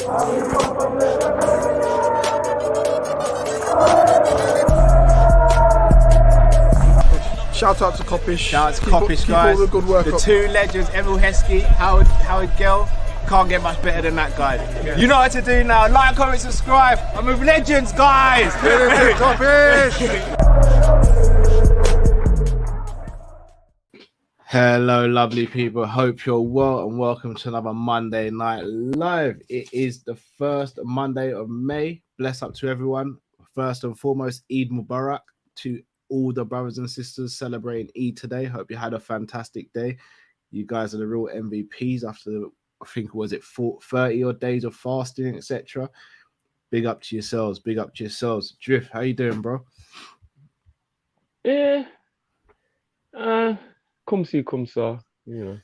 Shout out to Kop-Ish. Shout out to Kopish, guys. Keep all the good work the up. two legends, Emil Heskey, Howard Gill. Can't get much better than that, guys. Yeah. You know what to do now. Like, comment, subscribe. I'm with legends, guys. Kop-Ish. Hello, lovely people. Hope you're well and welcome to another Monday Night Live. It is the first Monday of May. Bless up to everyone. First and foremost, Eid Mubarak to all the brothers and sisters celebrating Eid today. Hope you had a fantastic day. You guys are the real MVPs after, I think, was it 30 odd days of fasting, etc. Big up to yourselves. Big up to yourselves. Drift, how you doing, bro? Yeah. Come see, come saw, you know.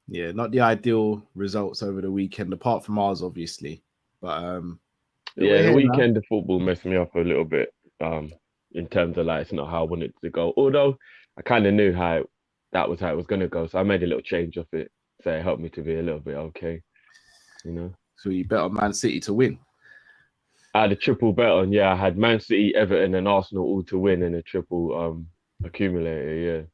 Yeah, not the ideal results over the weekend, apart from ours, obviously. But the weekend of football messed me up a little bit. In terms of, like, it's not how I wanted it to go. Although I kind of knew that was how it was going to go. So I made a little change of it. So it helped me to be a little bit okay, you know. So you bet on Man City to win? I had a triple bet on, I had Man City, Everton and Arsenal all to win in a triple accumulator,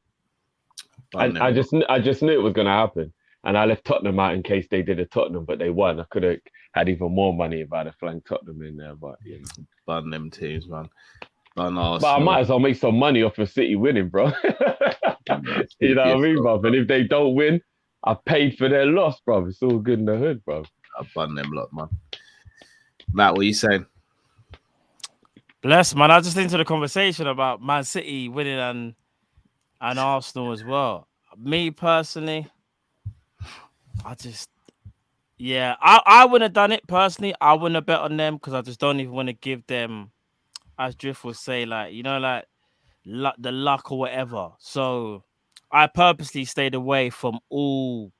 And I just knew it was going to happen. And I left Tottenham out in case they did a Tottenham, but they won. I could have had even more money if I'd have flanked Tottenham in there. But, Bun them teams, man. But I might as well make some money off of City winning, bro. You know what I mean, bro? And if they don't win, I paid for their loss, bro. It's all good in the hood, bro. I bun them lot, man. Matt, what are you saying? Bless, man. I just into the conversation about Man City winning and Arsenal as well. Me personally, I wouldn't have done it personally. I wouldn't have bet on them because I just don't even want to give them, as Drift would say, like, you know, like the luck or whatever. So I purposely stayed away from all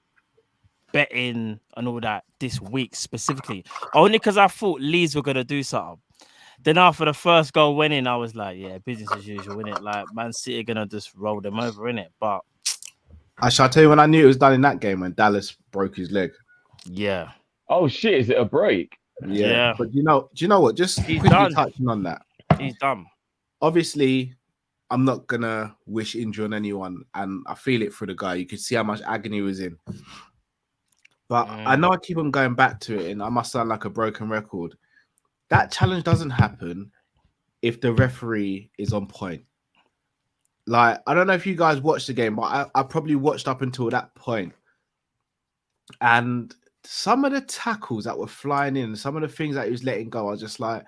betting and all that this week specifically, only because I thought Leeds were gonna do something. Then after the first goal winning, I was like, yeah, business as usual, innit? Like, Man City are gonna just roll them over, innit? But I shall tell you when I knew it was done in that game when Dallas broke his leg. Yeah. Oh shit! Is it a break? Yeah. But do you know what? Just He's quickly done. touching on that. He's done. Obviously, I'm not gonna wish injury on anyone, and I feel it for the guy. You could see how much agony he was in. But I know I keep on going back to it, and I must sound like a broken record. That challenge doesn't happen if the referee is on point. Like, I don't know if you guys watched the game, but I probably watched up until that point. And some of the tackles that were flying in, some of the things that he was letting go, I was just like,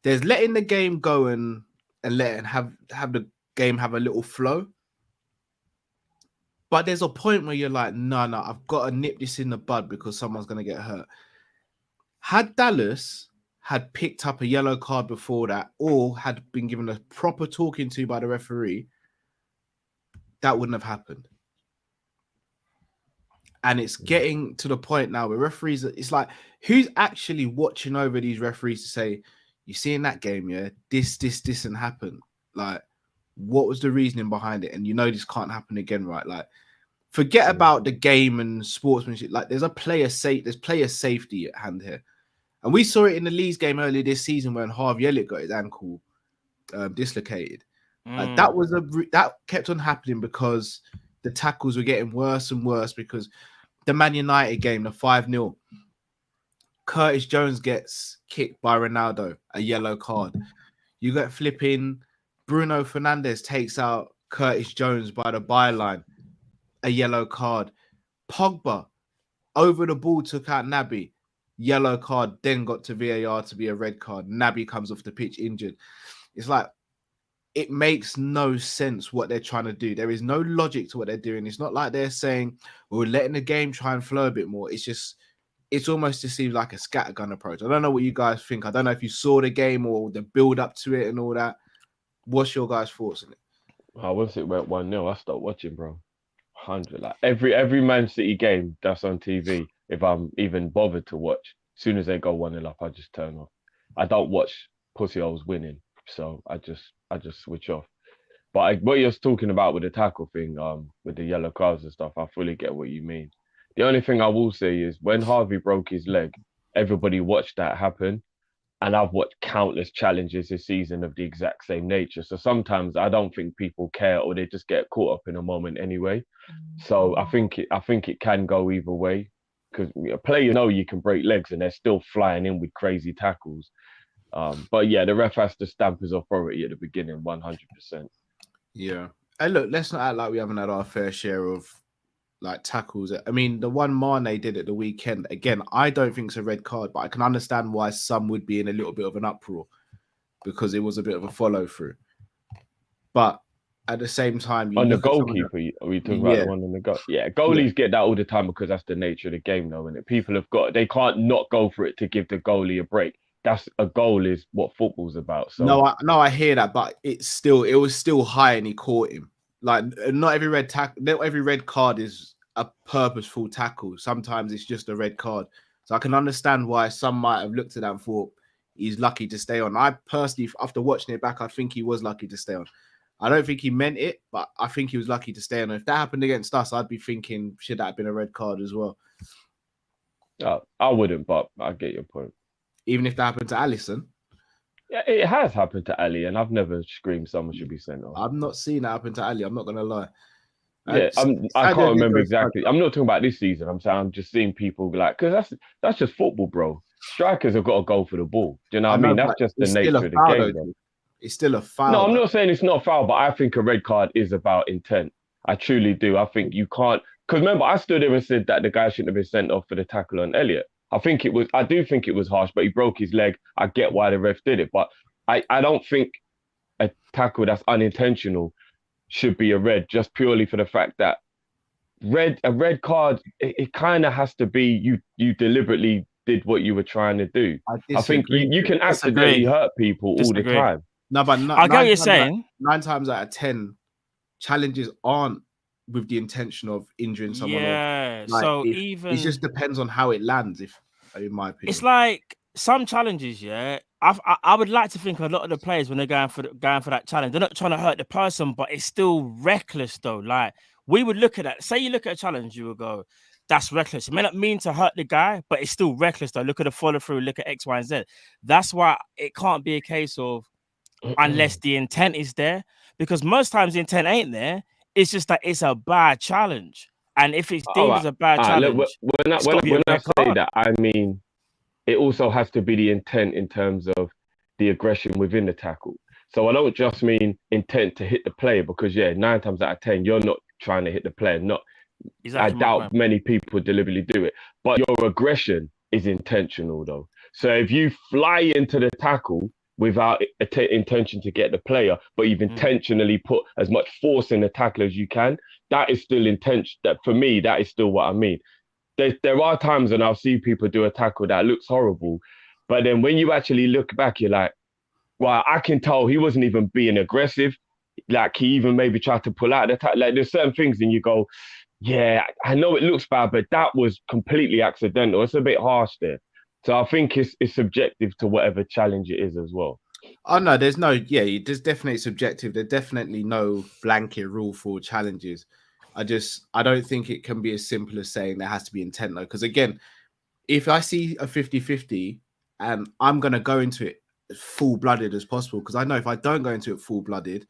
there's letting the game go and letting have the game have a little flow. But there's a point where you're like, no, I've got to nip this in the bud because someone's going to get hurt. Had Dallas had picked up a yellow card before that or had been given a proper talking to by the referee, that wouldn't have happened. And it's getting to the point now where referees, it's like, who's actually watching over these referees to say, you see in that game, yeah, this and happened. Like, what was the reasoning behind it? And you know this can't happen again, right? Like, forget about the game and sportsmanship. Like, there's player safety at hand here. And we saw it in the Leeds game earlier this season when Harvey Elliott got his ankle dislocated. Like, that kept on happening because the tackles were getting worse and worse because the Man United game, the 5-0, Curtis Jones gets kicked by Ronaldo, a yellow card. You got flipping Bruno Fernandes takes out Curtis Jones by the byline, a yellow card. Pogba over the ball took out Naby, yellow card, then got to VAR to be a red card. Naby comes off the pitch injured. It's like, it makes no sense what they're trying to do. There is no logic to what they're doing. It's not like they're saying, we're letting the game try and flow a bit more. It's almost just seems like a scattergun approach. I don't know what you guys think. I don't know if you saw the game or the build up to it and all that. What's your guys' thoughts on it? Once it went 1-0, I stopped watching, bro. 100. Like every Man City game that's on TV, if I'm even bothered to watch, as soon as they go 1-0 up, I just turn off. I don't watch pussy holes winning, so I just switch off. But what you're talking about with the tackle thing, with the yellow cards and stuff, I fully get what you mean. The only thing I will say is when Harvey broke his leg, everybody watched that happen. And I've watched countless challenges this season of the exact same nature. So sometimes I don't think people care, or they just get caught up in a moment anyway. So I think it can go either way, because a player you can break legs and they're still flying in with crazy tackles. But yeah, the ref has to stamp his authority at the beginning, 100%. Yeah. And look, let's not act like we haven't had our fair share of like tackles. I mean, the one Mane did at the weekend, again, I don't think it's a red card, but I can understand why some would be in a little bit of an uproar because it was a bit of a follow through. But at the same time, on the goalkeeper, are we talking about the one on the goal? Yeah, goalies get that all the time because that's the nature of the game, though, and people have they can't not go for it to give the goalie a break. That's a goal is what football's about. So no, I hear that, but it was still high and he caught him. Like not every red card is a purposeful tackle. Sometimes it's just a red card. So I can understand why some might have looked at that and thought he's lucky to stay on. I personally, after watching it back, I think he was lucky to stay on. I don't think he meant it, but I think he was lucky to stay on. If that happened against us, I'd be thinking, should that have been a red card as well? I wouldn't, but I get your point. Even if that happened to Alisson? Yeah, it has happened to Ali, and I've never screamed someone should be sent off. I've not seen that happen to Ali. I'm not going to lie. Yeah, I can't remember exactly. I'm not talking about this season. I'm just seeing people like, because that's just football, bro. Strikers have got to go for the ball. Do you know what I mean? That's just the nature of the game. Though. It's still a foul. No, I'm not saying it's not a foul, but I think a red card is about intent. I truly do. I think you can't, because remember, I stood there and said that the guy shouldn't have been sent off for the tackle on Elliott. I do think it was harsh, but he broke his leg. I get why the ref did it, but I don't think a tackle that's unintentional should be a red, just purely for the fact that a red card, it kind of has to be you deliberately did what you were trying to do. I think you can accidentally hurt people all the time. No, but I get what you're saying. 9 times out of 10, challenges aren't with the intention of injuring someone. Yeah, it just depends on how it lands. If, in my opinion, it's like some challenges. Yeah, I would like to think a lot of the players when they're going for that challenge, they're not trying to hurt the person, but it's still reckless though. Like we would look at that. Say you look at a challenge, you will go, "That's reckless." It may not mean to hurt the guy, but it's still reckless though. Look at the follow through. Look at X, Y, and Z. That's why it can't be a case of unless the intent is there, because most times the intent ain't there. It's just that it's a bad challenge, and if it's deemed as a bad challenge, look, when I say that, I mean it also has to be the intent in terms of the aggression within the tackle. So I don't just mean intent to hit the player, because 9 times out of 10 you're not trying to hit the player. I doubt many people deliberately do it, but your aggression is intentional though. So if you fly into the tackle without intention to get the player, but you've intentionally put as much force in the tackle as you can, that is still intention. That for me, that is still what I mean. There are times when I'll see people do a tackle that looks horrible, but then when you actually look back, you're like, well, I can tell he wasn't even being aggressive. Like he even maybe tried to pull out the tackle. Like there's certain things and you go, yeah, I know it looks bad, but that was completely accidental. It's a bit harsh there. So I think it's subjective to whatever challenge it is as well. Oh no, there's definitely subjective. There's definitely no blanket rule for challenges. I don't think it can be as simple as saying there has to be intent though. Because again, if I see a 50-50 and I'm going to go into it full-blooded as possible, because I know if I don't go into it full-blooded,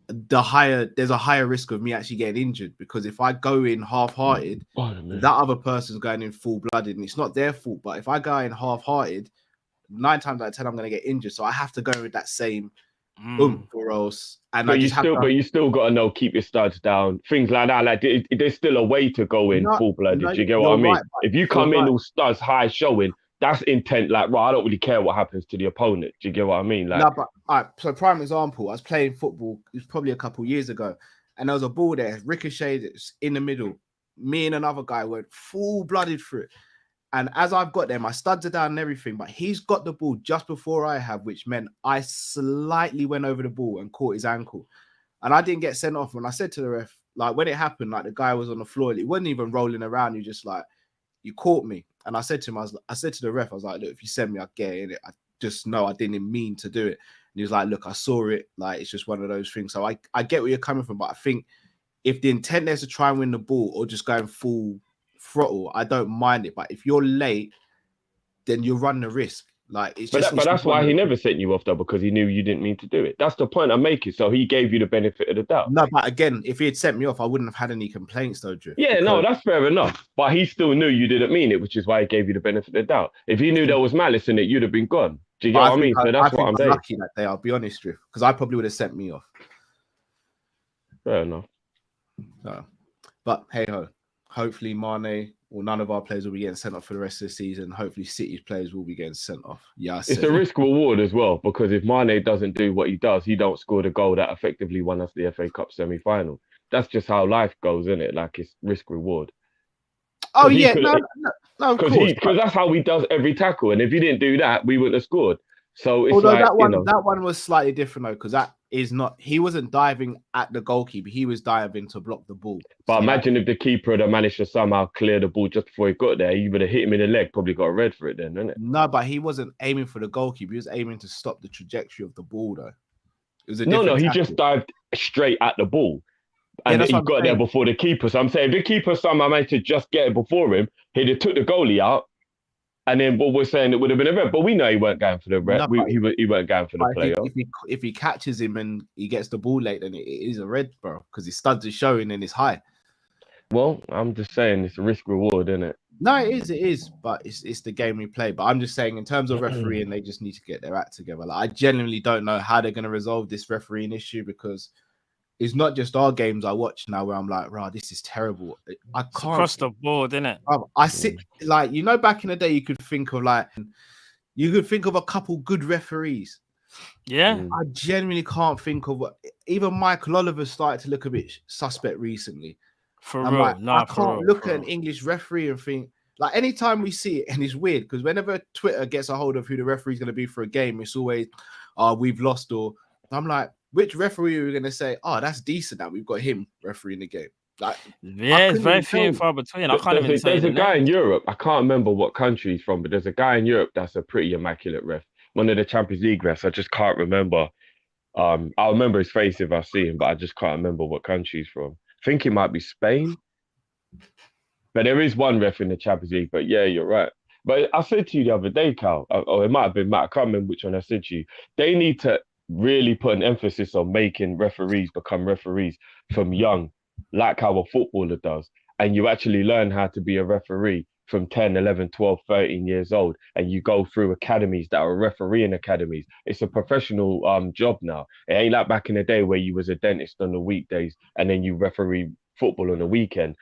there's a higher risk of me actually getting injured, because if I go in half-hearted, that other person's going in full-blooded and it's not their fault. But if I go in half-hearted, 9 times out of 10 I'm going to get injured. So I have to go with that same boom or else. And but you still got to know, keep your studs down, things like that. Like there's still a way to go in full-blooded. Do you get what I mean? Right, if you come in all studs high showing, that's intent. Like, I don't really care what happens to the opponent. Do you get what I mean? Like, no, but all right. So, prime example, I was playing football. It was probably a couple of years ago, and there was a ball there, ricocheted in the middle. Me and another guy went full-blooded through it. And as I've got there, my studs are down and everything, but he's got the ball just before I have, which meant I slightly went over the ball and caught his ankle, and I didn't get sent off. And I said to the ref, like when it happened, like the guy was on the floor, he wasn't even rolling around. He just like, you caught me. And I said to him, I said to the ref, I was like, look, if you send me, I'll get it. I just know I didn't mean to do it. And he was like, look, I saw it. Like, it's just one of those things. So I get where you're coming from, but I think if the intent is to try and win the ball or just going full throttle, I don't mind it. But if you're late then you run the risk. Like it's But just. but that's why he never sent you off though, because he knew you didn't mean to do it. That's the point I'm making. So he gave you the benefit of the doubt. No, but again, if he had sent me off, I wouldn't have had any complaints though, Drift. Yeah, no, that's fair enough. But he still knew you didn't mean it, which is why he gave you the benefit of the doubt. If he knew there was malice in it, you'd have been gone. Do you get what I mean? So that's what I'm saying. Lucky that day, I'll be honest, Drift, because I probably would have sent me off. Fair enough. No. But hey ho, hopefully Mane or none of our players will be getting sent off for the rest of the season. Hopefully City's players will be getting sent off. Yeah, it's a risk reward as well, because if Mane doesn't do what he does, he don't score the goal that effectively won us the FA Cup semi-final. That's just how life goes, isn't it? Like it's risk reward. Oh yeah, no, of course. Because that's how he does every tackle, and if he didn't do that, we wouldn't have scored. So it's although like, that one was slightly different though, because that is not, he wasn't diving at the goalkeeper, he was diving to block the ball. But so imagine if the keeper had managed to somehow clear the ball just before he got there, he would have hit him in the leg, probably got a red for it then, didn't it? No, but he wasn't aiming for the goalkeeper, he was aiming to stop the trajectory of the ball though. It was he just dived straight at the ball. And he got there before the keeper. So I'm saying if the keeper somehow managed to just get it before him, he'd have took the goalie out. And then what we're saying, it would have been a red. But we know he weren't going for the red. No, he weren't going for the playoff. If he catches him and he gets the ball late, then it is a red, bro. Because his studs are showing and it's high. Well, I'm just saying it's a risk reward, isn't it? No, it is. But it's the game we play. But I'm just saying in terms of refereeing, they just need to get their act together. Like I genuinely don't know how they're going to resolve this refereeing issue, because it's not just our games I watch now where I'm like, right, this is terrible. I can't. It's across the board, isn't it? I sit like, you know, back in the day, you could think of a couple good referees. Yeah. I genuinely can't think of what. Even Michael Oliver started to look a bit suspect recently. For real, like, I can't look at an English referee and think, like, anytime we see it, and it's weird because whenever Twitter gets a hold of who the referee is going to be for a game, it's always, we've lost, or I'm like, which referee are we going to say, that's decent that we've got him refereeing the game? Like, yeah, it's very few and far between. I can't even say there's a guy in Europe, I can't remember what country he's from, but there's a guy in Europe that's a pretty immaculate ref. One of the Champions League refs, I just can't remember. I'll remember his face if I see him, but I just can't remember what country he's from. I think it might be Spain. But there is one ref in the Champions League, but yeah, you're right. But I said to you the other day, Cal, or it might have been Matt, I can't remember which one I said to you. They need to really put an emphasis on making referees become referees from young, like how a footballer does. And you actually learn how to be a referee from 10, 11, 12, 13 years old. And you go through academies that are refereeing academies. It's a professional job now. It ain't like back in the day where you was a dentist on the weekdays and then you referee football on the weekend.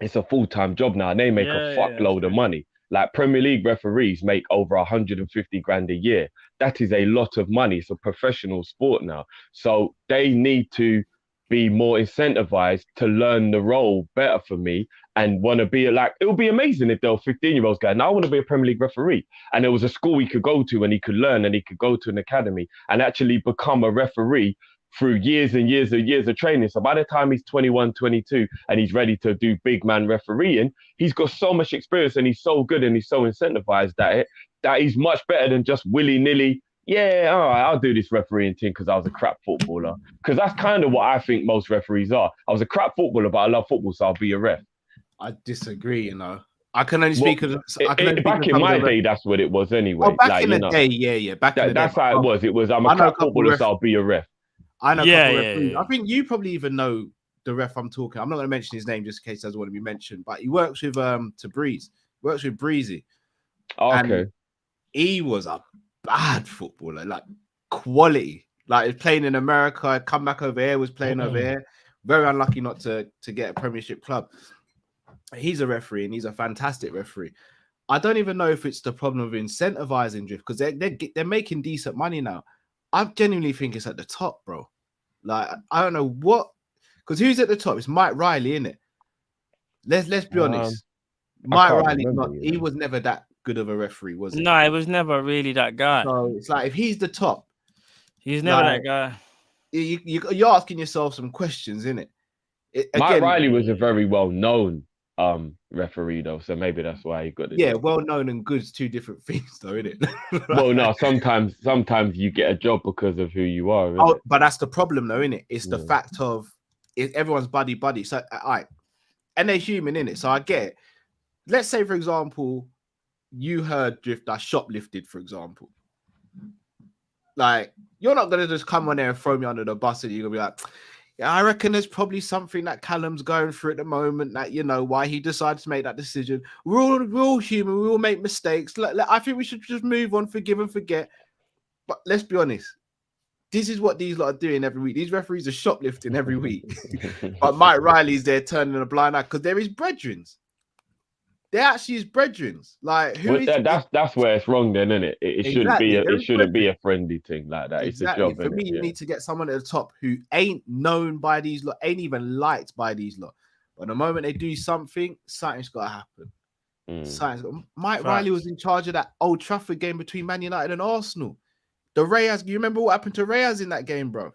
It's a full-time job now. And they make a fuckload of money. Like Premier League referees make over 150 grand a year. That is a lot of money. It's a professional sport now. So they need to be more incentivized to learn the role better for me and want to be like, it would be amazing if there were 15-year-olds going, I want to be a Premier League referee. And there was a school he could go to and he could learn and he could go to an academy and actually become a referee through years and years of training. So by the time he's 21, 22, and he's ready to do big man refereeing, he's got so much experience and he's so good and he's so incentivized that he's much better than just willy-nilly, yeah, all right, I'll do this refereeing thing because I was a crap footballer. Because that's kind of what I think most referees are. I was a crap footballer, but I love football, so I'll be a ref. I disagree, you know. I can only speak back in my day, that's what it was anyway. Oh, back in the day, yeah. That's how it was. It was, I'm a crap footballer, so I'll be a ref. I know a couple referees. I think you probably even know the ref I'm talking. I'm not going to mention his name just in case he doesn't want to be mentioned, but he works with works with Breezy. Oh, okay. And he was a bad footballer, like quality. Like playing in America, come back over here, was playing over here. Very unlucky not to get a Premiership club. He's a referee and he's a fantastic referee. I don't even know if it's the problem of incentivizing Drift because they're making decent money now. I genuinely think it's at the top, bro. Like I don't know what, because who's at the top? It's Mike Riley, isn't it? Let's be honest. Mike Riley, he was never that good of a referee, was he? No, he was never really that guy. So it's like if he's the top, he's never that guy. You're asking yourself some questions, isn't it? Mike Riley was a very well-known referee though, so maybe that's why he got it. Yeah, well-known and good is two different things, though, isn't it? Well, no, sometimes you get a job because of who you are. But that's the problem, though, isn't it? It's the fact of everyone's buddy. So, all right, and they're human, innit? So I get it. Let's say, for example, you heard Drift that shoplifted, for example. Like, you're not gonna just come on there and throw me under the bus and you're gonna be like, yeah, I reckon there's probably something that Callum's going through at the moment that, you know, why he decided to make that decision. We're all human, we all make mistakes. I think we should just move on, forgive and forget. But let's be honest, this is what these lot are doing every week. These referees are shoplifting every week. But Mike Riley's there turning a blind eye because they're his brethren. They're actually his brethren. Like, who is that's where it's wrong then, isn't it? It shouldn't be a friendly thing like that. Exactly. It's a job. For me, you need to get someone at the top who ain't known by these lot, ain't even liked by these lot. But the moment they do something, something's got to happen. Mike Riley was in charge of that Old Trafford game between Man United and Arsenal. The Reyes, you remember what happened to Reyes in that game, bro?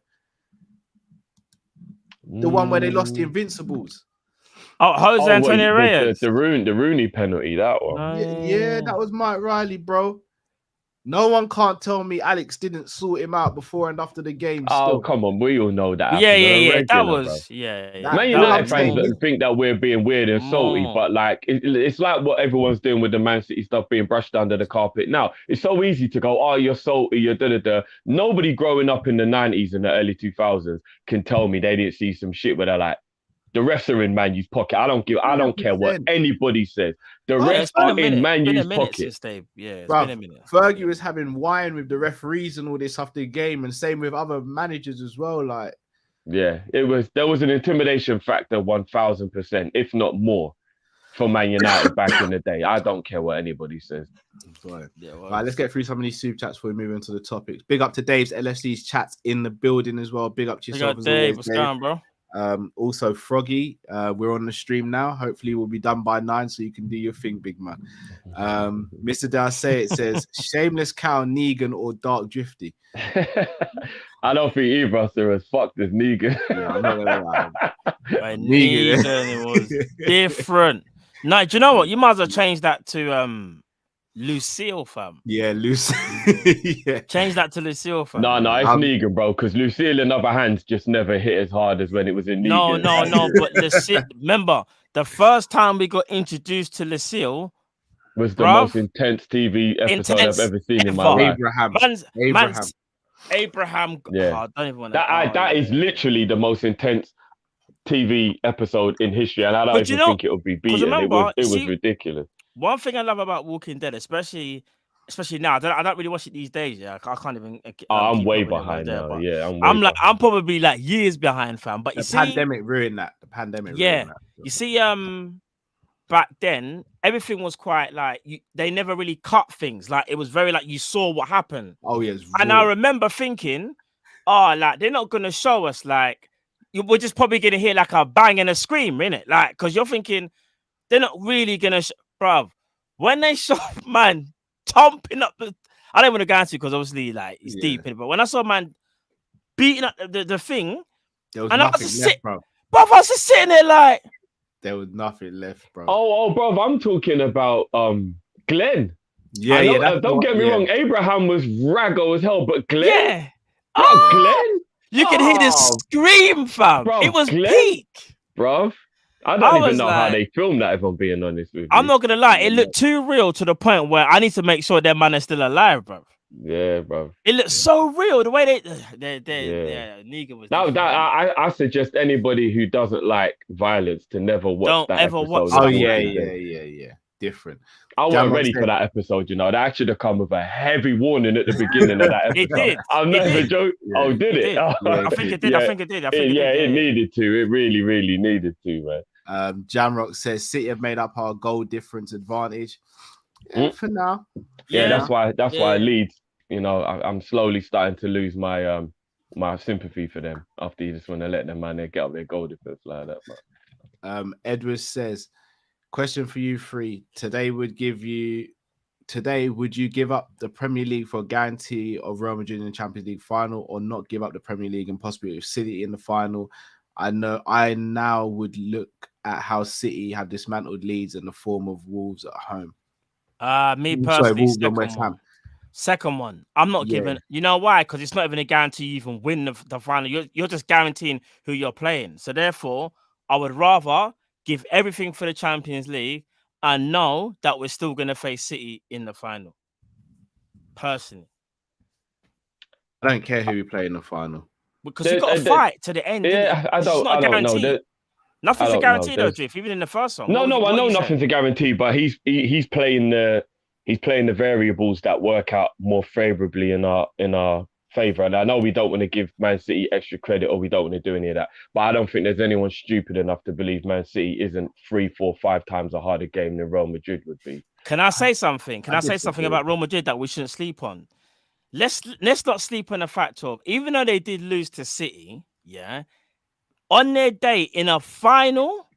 The one where they lost the Invincibles. Oh, Jose Antonio Reyes. The Rooney penalty, that one. Yeah, that was Mike Riley, bro. No one can't tell me Alex didn't sort him out before and after the game. Oh, come on. We all know that. Yeah. That was, Man United fans think that we're being weird and salty, but like, it's like what everyone's doing with the Man City stuff being brushed under the carpet. Now, it's so easy to go, oh, you're salty, you're da-da-da. Nobody growing up in the 90s and the early 2000s can tell me they didn't see some shit where they're like, the refs are in Man U's pocket. I don't care what anybody says. The refs are in Man U's pocket. It's been a minute. Fergie was having wine with the referees and all this after the game, and same with other managers as well. Like, yeah, there was an intimidation factor 1000%, if not more, for Man United back in the day. I don't care what anybody says. Right. Right, let's get through some of these soup chats before we move into the topics. Big up to Dave's LFC's chats in the building as well. Big up to yourself as Dave. always, What's going on, bro? Also Froggy, we're on the stream now. Hopefully we'll be done by 9 so you can do your thing, big man. Mr. Darcy, it says shameless cow, Negan, or dark drifty. I don't think either of us are as fucked as Negan. Yeah, I'm not gonna lie. Negan was different. No, do you know what? You might as well change that to Lucille, fam. Yeah, Lucille. Yeah. Change that to Lucille, fam. No, it's Negan, bro. Because Lucille, in other hands, just never hit as hard as when it was in Negan. No. But Lucille, remember, the first time we got introduced to Lucille was the most intense TV episode I've ever seen in my life. Abraham. Yeah. Oh, I don't even want that is literally the most intense TV episode in history, and I don't even think it would be beaten. Remember, it was ridiculous. One thing I love about Walking Dead, especially now, I don't really watch it these days. Yeah, I can't even. I'm way behind now. Yeah, I'm probably like years behind, fam. But the pandemic ruined that. The pandemic. Ruined that. You see, back then everything was quite like they never really cut things. Like it was very like you saw what happened. Oh yeah, and I remember thinking, like they're not gonna show us like we're just probably gonna hear like a bang and a scream, innit? Like because you're thinking they're not really gonna. Bruv, when they saw man thumping up I don't want to go into because obviously like it's deep in it, but when I saw man beating up the thing, there was and nothing left, bro. I was just sitting there like there was nothing left, bro. Oh, bro, I'm talking about Glenn. Yeah, don't get me wrong. Abraham was raggo as hell, but Glenn, Glenn, you can hear this scream, fam. Bro, it was peak, bro. I don't even know how they filmed that, if I'm being honest with you. I'm not going to lie. It looked too real to the point where I need to make sure their man is still alive, bro. Yeah, bro. It looked so real. The way Negan was... I suggest anybody who doesn't like violence to never watch that episode. Oh, yeah. Different. I wasn't ready for that episode, you know. That should have come with a heavy warning at the beginning of that episode. It did. I'm not even joking. Yeah. Oh, did it? I think it did. I think it did. It needed to. It really, really needed to, man. Jamrock says City have made up our goal difference advantage for now. Yeah, that's why Leeds. You know, I'm slowly starting to lose my my sympathy for them after you just want to let them man get up their goal difference like that. Man. Edward says, question for you three: Today would you give up the Premier League for a guarantee of Real Madrid in the Champions League final, or not give up the Premier League and possibly City in the final? I now would look at how City have dismantled Leeds in the form of Wolves at home. Me personally, West Ham. Second one. I'm not giving. You know why? Because it's not even a guarantee you even win the final. You're just guaranteeing who you're playing. So therefore, I would rather give everything for the Champions League I know that we're still going to face City in the final. Personally. I don't care who we play in the final. Because you got to fight to the end. Yeah, I It's not a don't know. guarantee. Nothing's a guarantee though, Drift. Even in the first one. No, I know nothing's a guarantee, but he's playing the variables that work out more favorably in our favor. And I know we don't want to give Man City extra credit, or we don't want to do any of that. But I don't think there's anyone stupid enough to believe Man City isn't 3, 4, 5 times a harder game than Real Madrid would be. Can I say something? Can I say something about Real Madrid that we shouldn't sleep on? Let's not sleep on the fact of, even though they did lose to City, yeah, on their day in a final,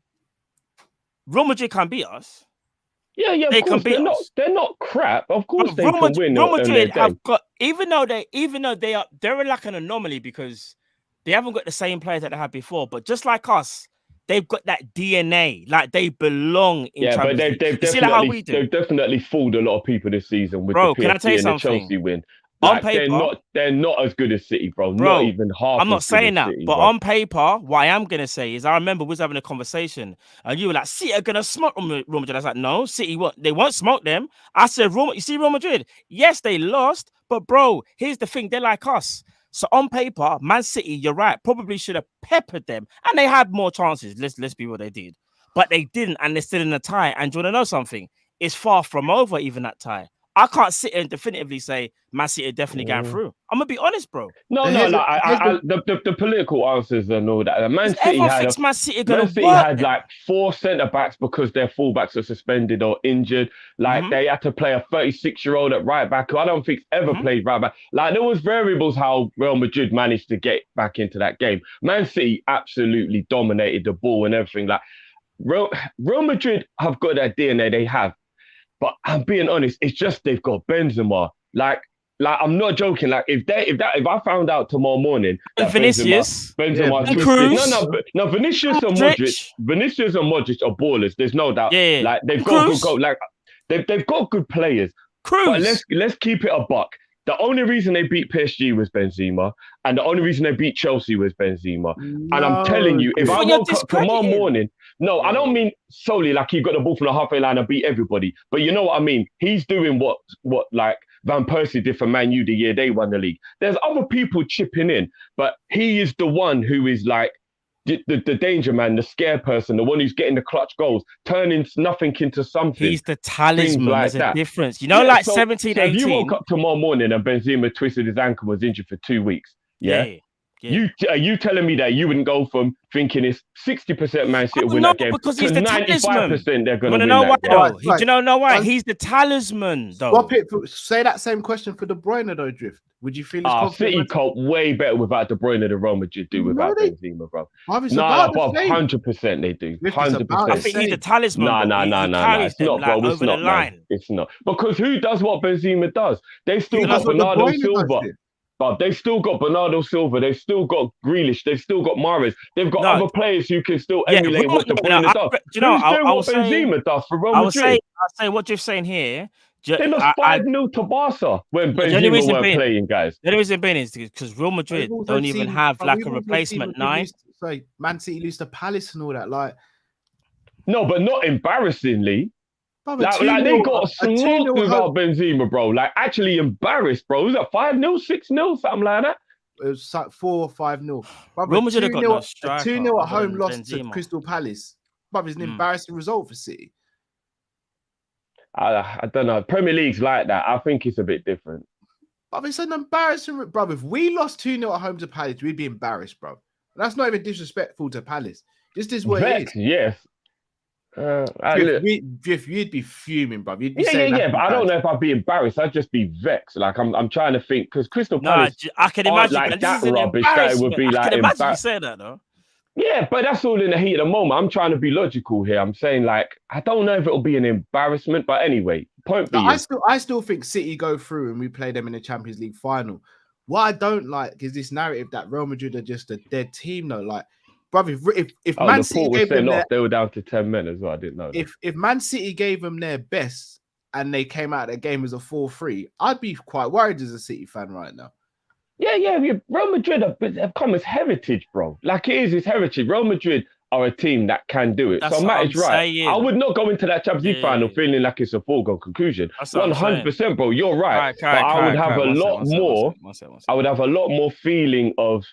Real Madrid can beat us. Yeah, they of course. Can beat us. They're not crap. Of course they can win. Real Madrid have got, even though they're like an anomaly because they haven't got the same players that they had before. But just like us, they've got that DNA. Like they belong in. Yeah, but they've definitely fooled a lot of people this season with the PSG and the Chelsea win. Like, on paper, they're not as good as City, bro. Not even half. I'm not saying that, City, but bro. on paper, what I am gonna say is, I remember we was having a conversation, and you were like, "City are gonna smoke Real Madrid." I was like, "No, City they won't smoke them." I said, "You see Real Madrid? Yes, they lost, but bro, here's the thing: they're like us." So on paper, Man City, you're right, probably should have peppered them, and they had more chances. Let's be what they did, but they didn't, and they're still in a tie. And do you want to know something? It's far from over, even that tie. I can't sit and definitively say Man City are definitely going through. I'm gonna be honest, bro. No, the political answers and all that. Man City had like 4 centre backs because their fullbacks are suspended or injured. Like they had to play a 36-year-old at right back who I don't think ever played right back. Like there was variables how Real Madrid managed to get back into that game. Man City absolutely dominated the ball and everything. Like Real Madrid have got that DNA they have. But I'm being honest, it's just they've got Benzema. Like I'm not joking. Like if I found out tomorrow morning that Benzema twisted, no, Vinicius and Modric are ballers. There's no doubt. Yeah. Like they've got good goal. Like they've got good players. But let's keep it a buck. The only reason they beat PSG was Benzema, and the only reason they beat Chelsea was Benzema. No. And I'm telling you, if I woke up tomorrow morning, I don't mean solely like he got the ball from the halfway line and beat everybody, but you know what I mean. He's doing what like Van Persie did for Man U the year they won the league. There's other people chipping in, but he is the one who is like the danger man, the scare person, the one who's getting the clutch goals, turning nothing into something. He's the talisman. Like there's a difference. You know, like 17, 18. If you woke up tomorrow morning and Benzema twisted his ankle, was injured for 2 weeks, yeah. Are you telling me that you wouldn't go from thinking it's 60% Man City win that game because to he's the 95% they're going to win know that why, game? Do you know why? He's the talisman, though. Say that same question for De Bruyne, though, Drift. Would you feel as confident? City cope way better without De Bruyne than Real Madrid do without Benzema, bro. No, but 100% they do. 100%. I think he's the talisman. No. It's not, bro. It's not, man. It's not. Because who does what Benzema does? They still got Bernardo Silva. But they've still got Bernardo Silva. They've still got Grealish. They've still got Mahrez. They've got other players who can still emulate what De Bruyne does. Do you know, what Benzema does for Real Madrid? I'll say what you're saying here. They lost 5-0 to Barca when Benzema weren't playing, guys. The only reason being is because Real Madrid don't even have like a replacement 9. Sorry, Man City lose to Palace and all that. Like, no, but not embarrassingly. Like they got smoked without Benzema, bro. Like actually embarrassed, bro. Was that 5-0, 6-0, something like that? It was like 4 or 5-0. Real Madrid got no striker. 2-0 at home lost to Crystal Palace. But it's an embarrassing result for City. I don't know. Premier League's like that. I think it's a bit different. But it's an embarrassing, bro. If we lost 2-0 at home to Palace, we'd be embarrassed, bro. That's not even disrespectful to Palace. This is what it is. Yes. You'd be fuming, bro. You'd be saying but I don't know if I'd be embarrassed. I'd just be vexed. Like I'm trying to think because Crystal Palace, I can imagine like that rubbish that it would be like. I can imagine you say that though. Yeah, but that's all in the heat of the moment. I'm trying to be logical here. I'm saying like I don't know if it'll be an embarrassment, but anyway, point being, I still think City go through and we play them in the Champions League final. What I don't like is this narrative that Real Madrid are just a dead team, though. Like, brother, if Man City gave them they were down to 10 men as well. I didn't know that. If Man City gave them their best and they came out of the game as a 4-3, I'd be quite worried as a City fan right now. Yeah. Real Madrid have come as heritage, bro. Like it is his heritage. Real Madrid are a team that can do it. That's So what Matt I'm is right. saying. I would not go into that Champions League final Yeah. feeling like it's a foregone conclusion. That's what I'm saying. 100%, bro. You're right. Kai, But I would have a lot more. One second. I would have a lot more feeling of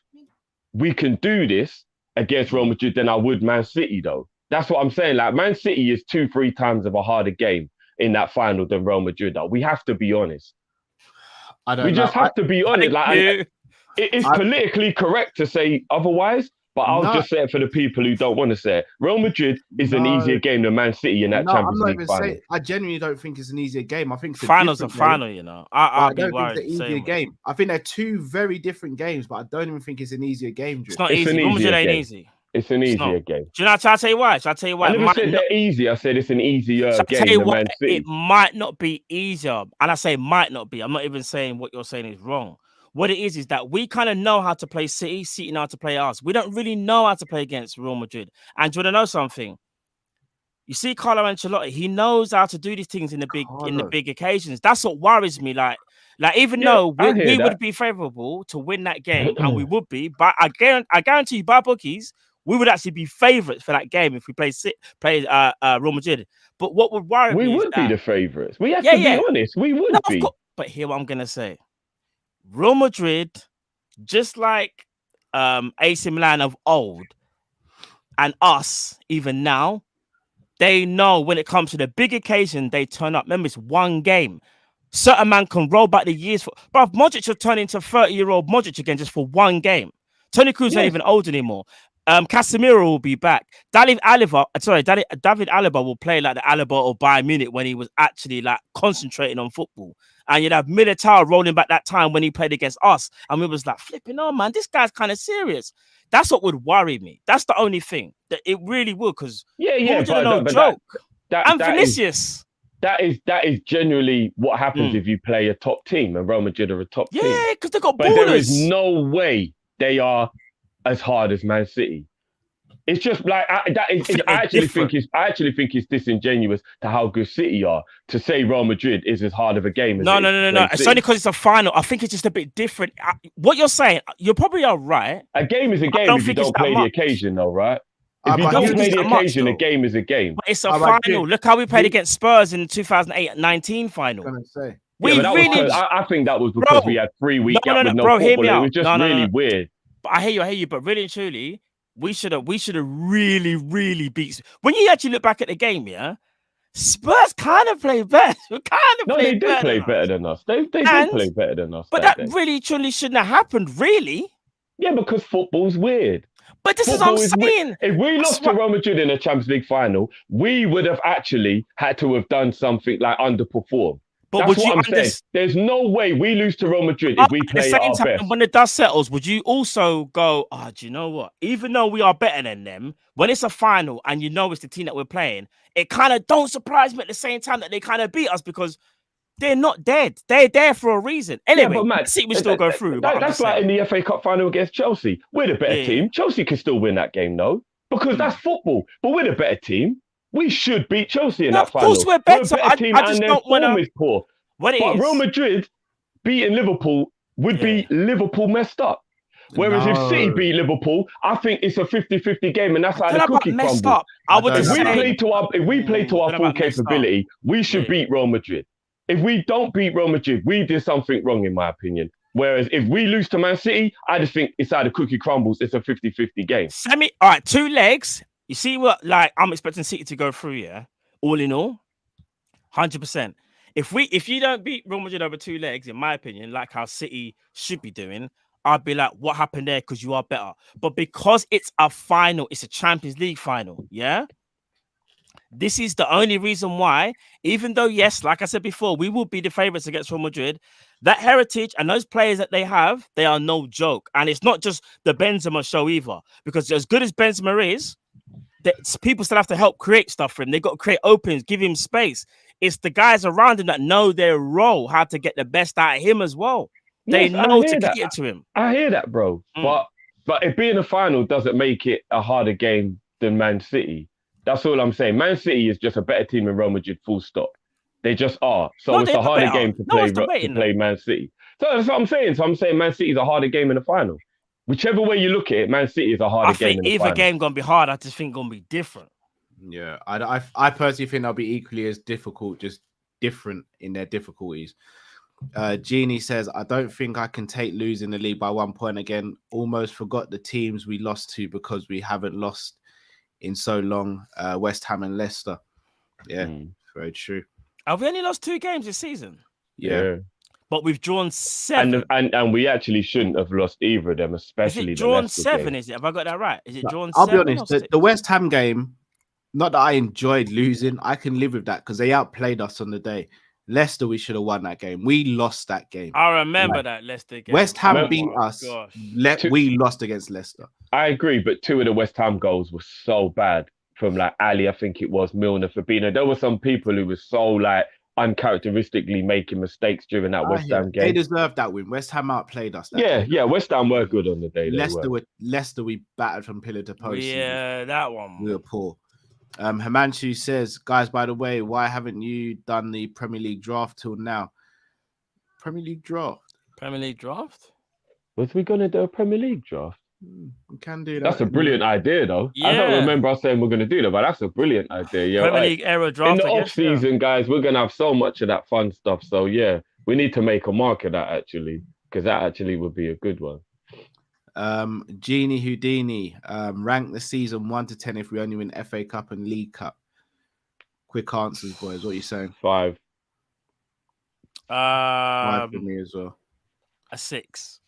we can do this against Real Madrid than I would Man City, though. That's what I'm saying. Like, Man City is 2-3 times of a harder game in that final than Real Madrid, though. We have to be honest. We just have to be honest. Like, it's politically correct to say otherwise, but I'll just say it for the people who don't want to say it. Real Madrid is an easier game than Man City in that Champions League final. I genuinely don't think it's an easier game. I think it's finals a final, you know. I don't think it's an easier game. I think they're two very different games, but I don't even think it's an easier game. It's not easy. Real Madrid ain't easy. It's an easier game. Do you know? Shall I tell you why? I never said they're easy. I said it's an easier game than Man City. It might not be easier, and I say might not be. I'm not even saying what you're saying is wrong. What it is that we kind of know how to play City. City know how to play us. We don't really know how to play against Real Madrid. And do you want to know something? You see, Carlo Ancelotti, he knows how to do these things in the big occasions. That's what worries me. Like even though we would be favourable to win that game, and we would be, but I guarantee you, by bookies, we would actually be favourites for that game if we play Real Madrid. But what would worry me? We would be the favourites. We have to be honest. We would be. But hear what I'm gonna say. Real Madrid, just like AC Milan of old, and us even now, they know when it comes to the big occasion, they turn up. Remember, it's one game. Certain man can roll back the years for. But Modric will turn into 30-year-old Modric again just for one game. Toni Kroos ain't even old anymore. Casemiro will be back. David Alaba will play like the Alaba of Bayern Munich when he was actually like concentrating on football. And you'd have Militao rolling back that time when he played against us. And we was like, flipping on, man, this guy's kind of serious. That's what would worry me. That's the only thing. That it really would, because no joke. And Vinicius. That is genuinely what happens if you play a top team, and Real Madrid are a top team. Yeah, because they got ballers. But there is no way they are as hard as Man City. It's just like I actually think it's disingenuous to how good City are to say Real Madrid is as hard of a game as No. It's only because it's a final. I think it's just a bit different. What you're saying, you probably are right. A game is a game if you don't play the occasion, though, right? If you don't play the occasion, a game is a game. But it's a final. Look how we played against Spurs in the 2008-19 final. I think that was because we had 3 weeks out with no football. It was just really weird. But I hear you. But really and truly, we should have really, really beat. When you actually look back at the game, Spurs kind of played better. They did play better than us. They did play better than us. But that really, truly shouldn't have happened, really. Yeah, because football's weird. But this is what I'm saying. If we lost to Real Madrid in a Champions League final, we would have actually had to have done something like underperform. But that's what I'm saying. There's no way we lose to Real Madrid if we play at our best. When the dust settles, would you also go, do you know what? Even though we are better than them, when it's a final and you know it's the team that we're playing, it kind of don't surprise me at the same time that they kind of beat us because they're not dead. They're there for a reason. Anyway, but man, see, we still go through. That's like in the FA Cup final against Chelsea. We're the better team. Chelsea can still win that game, though, because that's football. But we're the better team. We should beat Chelsea in that final. Of course, we're better. I just don't want to. Poor. But Real Madrid beating Liverpool would be Liverpool messed up. Whereas if City beat Liverpool, I think it's a 50-50 game, and that's how the cookie crumbles. If we play to our full capability, we should beat Real Madrid. If we don't beat Real Madrid, we did something wrong, in my opinion. Whereas if we lose to Man City, I just think it's how the cookie crumbles. It's a 50-50 game. All right, 2 legs. You see what, like, I'm expecting City to go through, all in all, 100%. If you don't beat Real Madrid over 2 legs, in my opinion, like how City should be doing, I'd be like, what happened there? Because you are better. But because it's a final, it's a Champions League final, this is the only reason why, even though, yes, like I said before, we will be the favourites against Real Madrid, that heritage and those players that they have, they are no joke. And it's not just the Benzema show either. Because as good as Benzema is, people still have to help create stuff for him. They've got to create openings, give him space. It's the guys around him that know their role, how to get the best out of him as well. They know to cater to him. I hear that, bro. But it being a final doesn't make it a harder game than Man City. That's all I'm saying. Man City is just a better team than Real Madrid, full stop. They just are. So it's a harder game to play Man City. So that's what I'm saying. So I'm saying Man City is a harder game in the final. whichever way you look at it, Man City is a harder I game think in the either final. game gonna be hard. I just think gonna be different. Yeah, I personally think they'll be equally as difficult, just different in their difficulties. Jeannie says, I don't think I can take losing the league by 1 point again. Almost forgot the teams we lost to because we haven't lost in so long. West Ham and Leicester. Yeah, very true. Have we only lost 2 games this season? Yeah. But we've drawn 7. And we actually shouldn't have lost either of them, Is especially it the drawn Leicester 7? game. Is it? Have I got that right? Is it drawn I'll 7? be honest, the West Ham game, not that I enjoyed losing. I can live with that because they outplayed us on the day. Leicester, we should have won that game. We lost that game. I remember that Leicester game. West Ham Oh beat my us. gosh. We lost against Leicester. I agree, but 2 of the West Ham goals were so bad from like Ali, I think it was, Milner, Fabinho. There were some people who were so like uncharacteristically making mistakes during that West Ham game. They deserved that win. West Ham outplayed us. Yeah, West Ham were good on the day. Leicester, we battered from pillar to post. Yeah, that one. We were poor. Himanshu says, guys, by the way, why haven't you done the Premier League draft till now? Premier League draft? Was we going to do a Premier League draft? We can do that. That's a brilliant idea, though. Yeah. I don't remember us saying we're going to do that, but that's a brilliant idea. Yeah, Premier League era draft. in the off season, guys, we're going to have so much of that fun stuff. So yeah, we need to make a mark of that actually, because that actually would be a good one. Genie Houdini, rank the season 1 to 10 if we only win FA Cup and League Cup. Quick answers, boys. What are you saying? 5. 5 for me as well. A 6.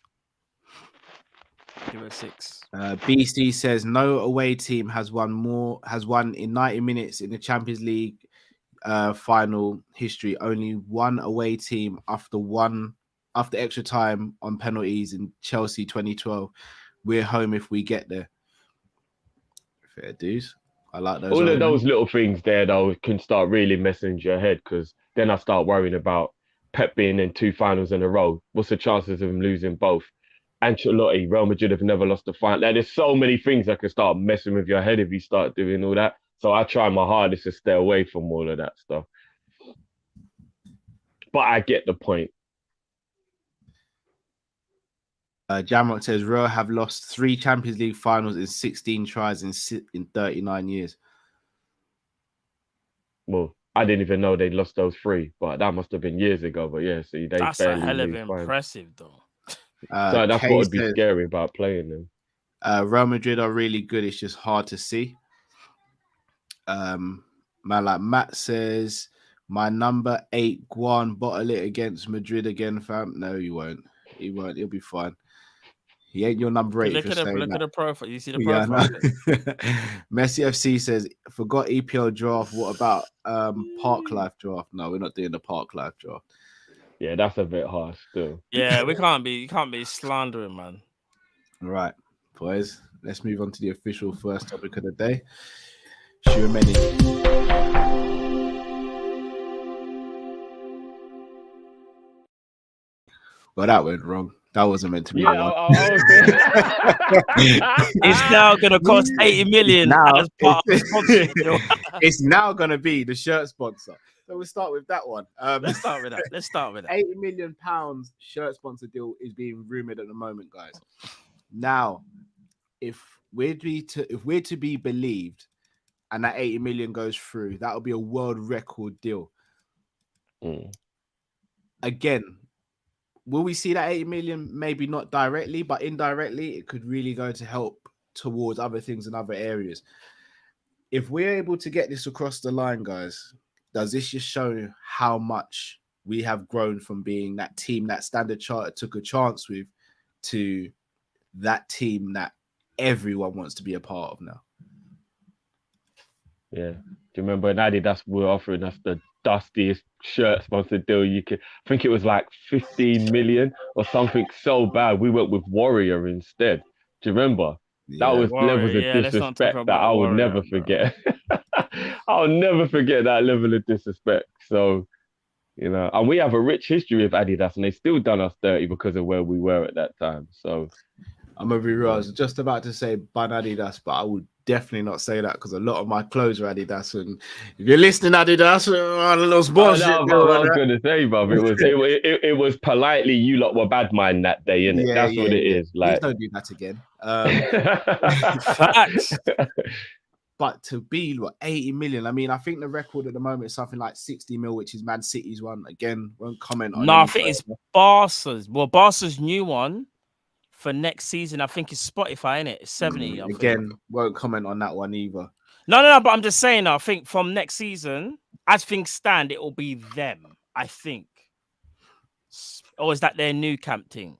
Give it a 6. BC says no away team has won in 90 minutes in the Champions League final history. Only one away team after extra time on penalties in Chelsea 2012. We're home if we get there. Fair dues. I like those. All of those little things there, though, can start really messing with your head, because then I start worrying about Pep being in 2 finals in a row. What's the chances of him losing both? Ancelotti, Real Madrid have never lost a final. Like, there's so many things that can start messing with your head if you start doing all that. So I try my hardest to stay away from all of that stuff. But I get the point. Jamrock says Real have lost 3 Champions League finals in 16 tries in 39 years. Well, I didn't even know they lost those 3, but that must have been years ago. But yeah, see, that's a hell of impressive, though. So that's what would be scary about playing them. Real Madrid are really good. It's just hard to see. Man, like Matt says, my number 8 Guan bottle it against Madrid again, fam. No, he won't. He won't. He'll be fine. He ain't your number 8. Look at the profile. You see the Yeah, profile. Messi FC says, forgot EPL draft. What about Park Life draft? No, we're not doing the Park Life draft. Yeah, that's a bit harsh still. Yeah, you can't be slandering, man. All right, boys. Let's move on to the official first topic of the day. Tchouameni. Well, that went wrong. That wasn't meant to be. It's now going to cost 80 million now, as part of the sponsorship. It's now going to be the shirt sponsor. So we'll start with that one. Let's start with that. 80 million pounds shirt sponsor deal is being rumored at the moment, guys. Now, if we're to be believed, and that 80 million goes through, that will be a world record deal. Again, will we see that 80 million? Maybe not directly, but indirectly, it could really go to help towards other things in other areas. If we're able to get this across the line, guys, does this just show how much we have grown from being that team that Standard Chartered took a chance with to that team that everyone wants to be a part of now? Yeah. Do you remember in Adidas were offering us the dustiest shirt sponsored deal you could? I think it was like 15 million or something so bad. We went with Warrior instead. Do you remember? Yeah. That was levels of disrespect that I will never forget. I'll never forget that level of disrespect. So, you know, and we have a rich history of Adidas, and they still done us dirty because of where we were at that time. So, I'm gonna be real. I was just about to say ban Adidas, but I would definitely not say that because a lot of my clothes are Adidas. And if you're listening, Adidas, a little Oh, sponsorship no, deal I on was that. gonna say, bruv, it was politely you lot were bad mind that day, innit? Yeah, That's yeah, what it yeah. is. Please Like, don't do that again. Facts. But to be what 80 million, I mean, I think the record at the moment is something like 60 mil, which is Man City's one. Again, won't comment on No, I any think it's further. Barca's. Well, Barca's new one for next season, I think it's Spotify, innit? It's 70, I think. Again, won't comment on that one either. No, but I'm just saying, I think from next season, as things stand, it will be them, I think. Or is that their new camp thing?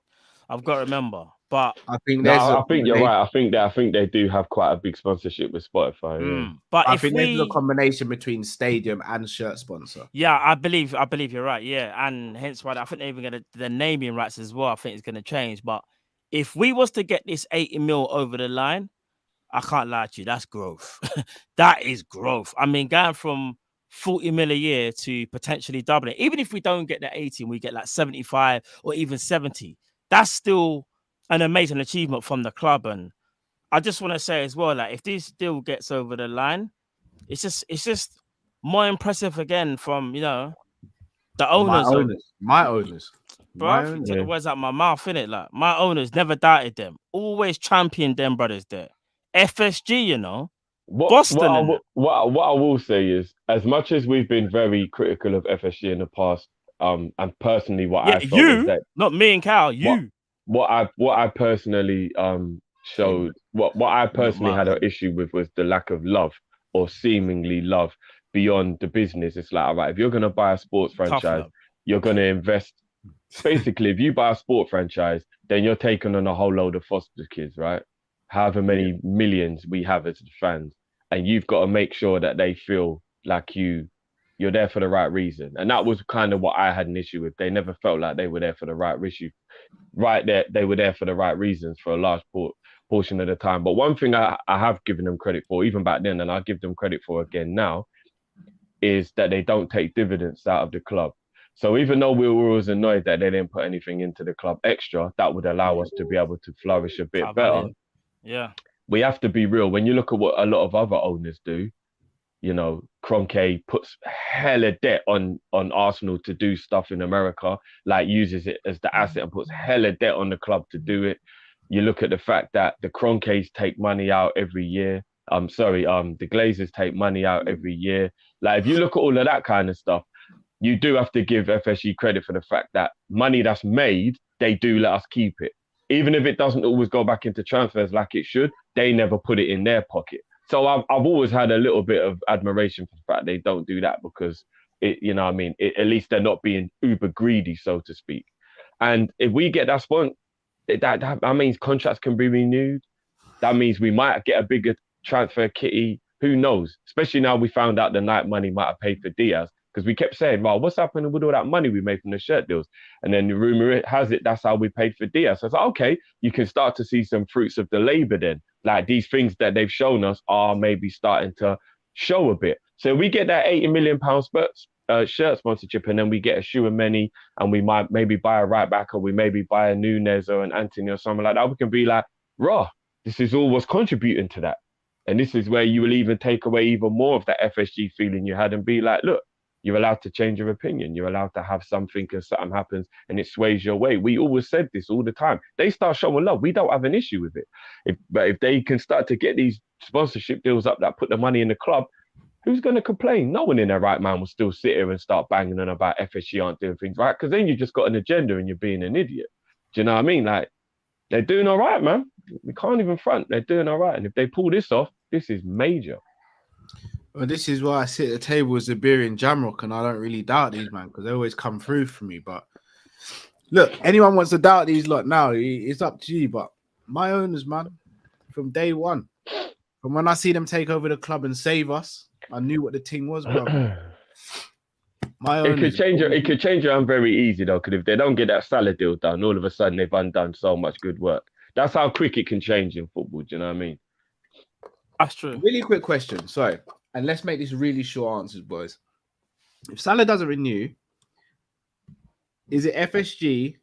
I've got to remember. But I think no, there's a I think you're combination. right. I think they do have quite a big sponsorship with Spotify. Yeah. but I if think there's a we, combination between stadium and shirt sponsor. yeah, I believe you're right. Yeah, and hence why I think they're even gonna the naming rights as well. I think it's gonna change. But if we was to get this 80 mil over the line, I can't lie to you, that's growth. That is growth. I mean, going from 40 mil a year to potentially doubling, even if we don't get the 80 and we get like 75 or even 70, that's still an amazing achievement from the club. And I just want to say as well, like if this still gets over the line, it's just more impressive again from the My owners of owners, my owners, my bruv. You owners. took the Yeah. words out my mouth, innit? Like my owners never doubted them, always championed them brothers there. FSG, Boston and that. What I will say is, as much as we've been very critical of FSG in the past, and personally, what Yeah, I felt was you, that not me and Cal, what you. what I personally showed what I Not personally my had an owners. issue with was the lack of love or seemingly love beyond the business. It's like, all right, if you're gonna buy a sports Tough franchise, love. you're gonna invest. Basically, if you buy a sport franchise, then you're taking on a whole load of foster kids, right? However many millions we have as fans, and you've got to make sure that they feel like you're there for the right reason. And that was kind of what I had an issue with. They never felt like they were there for the right issue. Right there, they were there for the right reasons for a large portion of the time. But one thing I have given them credit for, even back then, and I give them credit for again now, is that they don't take dividends out of the club. So even though we were always annoyed that they didn't put anything into the club extra, that would allow us to be able to flourish a bit better. Yeah. We have to be real. When you look at what a lot of other owners do, Kroenke puts hella debt on Arsenal to do stuff in America, like uses it as the asset and puts hella debt on the club to do it. You look at the fact that the Kroenkes take money out every year. The Glazers take money out every year. Like if you look at all of that kind of stuff, you do have to give FSG credit for the fact that money that's made, they do let us keep it. Even if it doesn't always go back into transfers like it should, they never put it in their pocket. So I've always had a little bit of admiration for the fact they don't do that because at least they're not being uber greedy, so to speak. And if we get that sponsor, that means contracts can be renewed. That means we might get a bigger transfer kitty. Who knows? Especially now we found out the night money might have paid for Diaz because we kept saying, well, what's happening with all that money we made from the shirt deals? And then the rumor has it that's how we paid for Diaz. So I was like, okay, you can start to see some fruits of the labor then. Like these things that they've shown us are maybe starting to show a bit. So we get that £80 million shirt sponsorship, and then we get a Tchouameni, and we might maybe buy a right back, or we maybe buy a Nunez or an Anthony or something like that. We can be like, raw, this is all what's contributing to that. And this is where you will even take away even more of that FSG feeling you had and be like, look, you're allowed to change your opinion. You're allowed to have something and something happens and it sways your way. We always said this all the time. They start showing love. We don't have an issue with it. But if they can start to get these sponsorship deals up that put the money in the club, who's going to complain? No one in their right mind will still sit here and start banging on about FSG aren't doing things right, because then you just got an agenda and you're being an idiot. Do you know what I mean? Like, they're doing all right, man. We can't even front. They're doing all right. And if they pull this off, this is major. Well, this is why I sit at the table with Zabiri and Jamrock, and I don't really doubt these, man, because they always come through for me. But look, anyone wants to doubt these lot now, it's up to you. But my owners, man, from day one, from when I see them take over the club and save us, I knew what the thing was, bro. My owners, it could change around very easy though, because if they don't get that Salah deal done, all of a sudden they've undone so much good work. That's how quick it can change in football. Do you know what I mean? That's true. Really quick question. Sorry. And let's make this really short answers, boys. If Salah doesn't renew, is it FSG,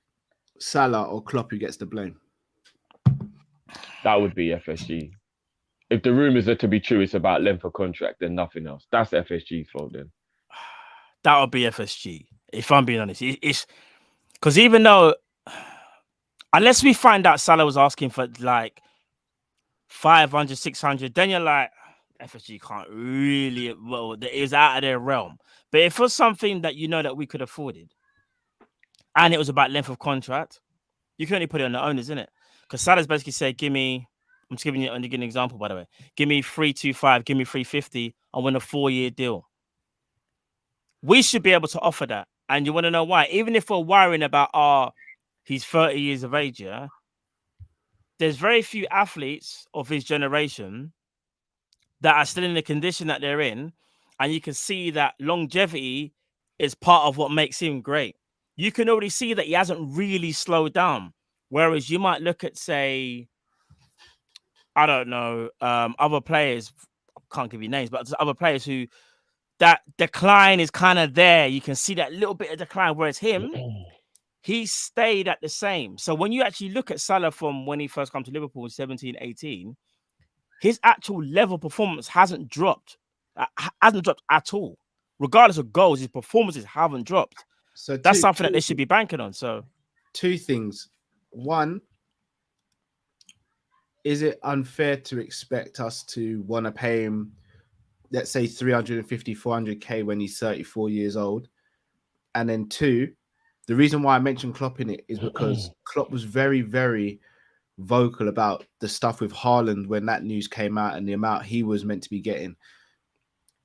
Salah, or Klopp who gets the blame? That would be FSG. If the rumours are to be true, it's about length of contract and nothing else. That's FSG's fault then. That would be FSG. If I'm being honest, it's because even though, unless we find out Salah was asking for like 500, 600, then you're like, FSG can't really, well, it is out of their realm. But if it was something that you know that we could afford it, and it was about length of contract, you can only put it on the owners, isn't it? Because Salah's basically said, give me, I'm just giving you an example, by the way, give me 325, give me 350, I want a 4-year deal. We should be able to offer that. And you want to know why? Even if we're worrying about, he's 30 years of age, yeah, there's very few athletes of his generation that are still in the condition that they're in. And you can see that longevity is part of what makes him great. You can already see that he hasn't really slowed down. Whereas you might look at, say, I don't know, other players, can't give you names, but there's other players who that decline is kind of there. You can see that little bit of decline. Whereas him, he stayed at the same. So when you actually look at Salah from when he first came to Liverpool in 17, 18, his actual level performance hasn't dropped. Hasn't dropped at all. Regardless of goals, his performances haven't dropped. So that's something that they should be banking on. So 2 things. One, is it unfair to expect us to want to pay him, let's say 350, 400k when he's 34 years old? And then 2, the reason why I mentioned Klopp in it is because Klopp was very, very vocal about the stuff with Haaland when that news came out and the amount he was meant to be getting.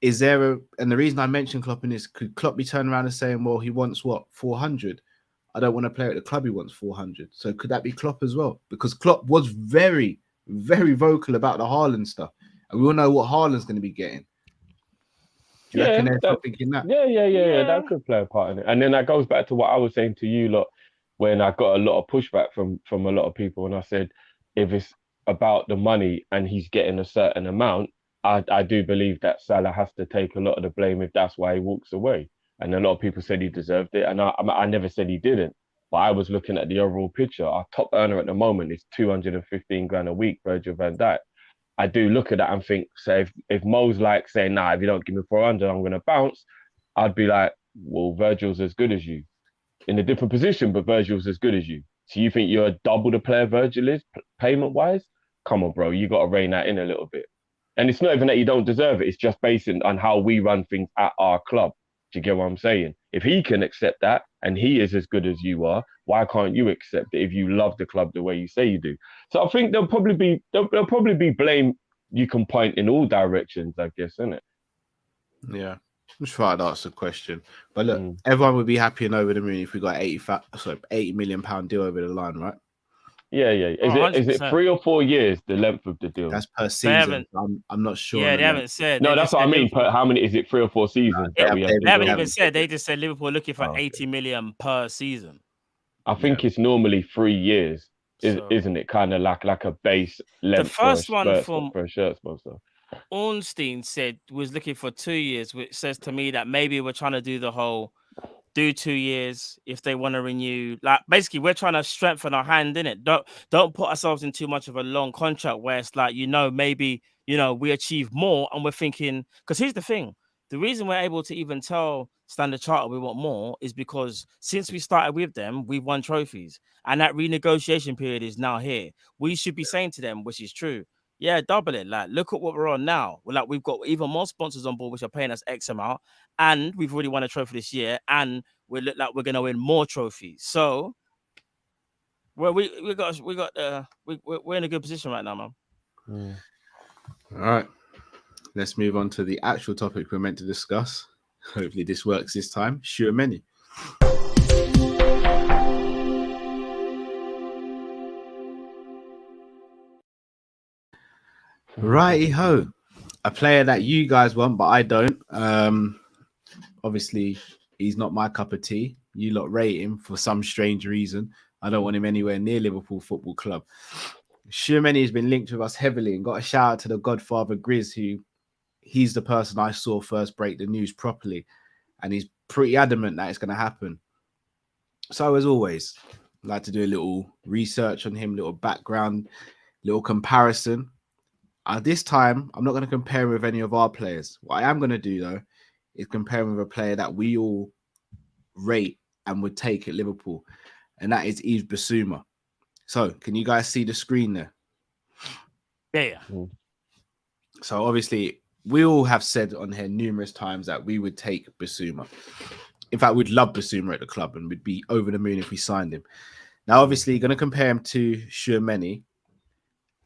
Is there and the reason I mentioned Klopp in this, could Klopp be turning around and saying, well, he wants what, 400? I don't want to play at the club, he wants 400. So could that be Klopp as well? Because Klopp was very, very vocal about the Haaland stuff. And we all know what Haaland's going to be getting. Do you reckon there's something in that? Yeah, that could play a part in it. And then that goes back to what I was saying to you lot when I got a lot of pushback from a lot of people. And I said, if it's about the money and he's getting a certain amount, I do believe that Salah has to take a lot of the blame if that's why he walks away. And a lot of people said he deserved it. And I never said he didn't. But I was looking at the overall picture. Our top earner at the moment is 215 grand a week, Virgil van Dijk. I do look at that and think, so if Mo's like saying, nah, if you don't give me 400, I'm going to bounce, I'd be like, well, Virgil's as good as you. In a different position, but Virgil's as good as you. So you think you're double the player Virgil is, payment-wise? Come on, bro, you got to rein that in a little bit. And it's not even that you don't deserve it. It's just based on how we run things at our club. Do you get what I'm saying? If he can accept that and he is as good as you are, why can't you accept it if you love the club the way you say you do? So I think there'll probably be blame you can point in all directions, I guess, isn't it? Yeah. I'm just trying to ask the question. But look, everyone would be happy and over the moon if we got 80 million pound deal over the line, right? Yeah. Is it 3 or 4 years, the length of the deal? That's per season. I'm not sure. Yeah, they haven't said. No, that's what I mean. How many is it? 3 or 4 seasons? They haven't even said. They just said Liverpool looking for 80 million per season. I think it's normally 3 years, isn't it? Kind of like a base length. The first one from for a shirt sponsor. Ornstein said was looking for 2 years, which says to me that maybe we're trying to do the whole do 2 years if they want to renew. Like basically, we're trying to strengthen our hand in it. Don't put ourselves in too much of a long contract where it's like, maybe we achieve more and we're thinking, because here's the thing. The reason we're able to even tell Standard Chartered we want more is because since we started with them, we've won trophies. And that renegotiation period is now here. We should be saying to them, which is true, yeah, double it. Like, look at what we're on now. We've got even more sponsors on board, which are paying us X amount. And we've already won a trophy this year. And we look like we're going to win more trophies. So, well, we're in a good position right now, man. All right. Let's move on to the actual topic we're meant to discuss. Hopefully this works this time. Tchouameni. Righty-ho. A player that you guys want, but I don't. Obviously, he's not my cup of tea. You lot rate him for some strange reason. I don't want him anywhere near Liverpool Football Club. Tchouameni has been linked with us heavily, and got a shout out to the Godfather Grizz, who he's the person I saw first break the news properly, and he's pretty adamant that it's going to happen. So as always, I like to do a little research on him, little background, Little comparison. This time, I'm not going to compare him with any of our players. What I am going to do, though, is compare him with a player that we all rate and would take at Liverpool, and that is Yves Bissouma. So, can you guys see the screen there? Yeah. So, obviously, we all have said on here numerous times that we would take Bissouma. In fact, we'd love Bissouma at the club and we'd be over the moon if we signed him. Now, obviously, going to compare him to Tchouameni.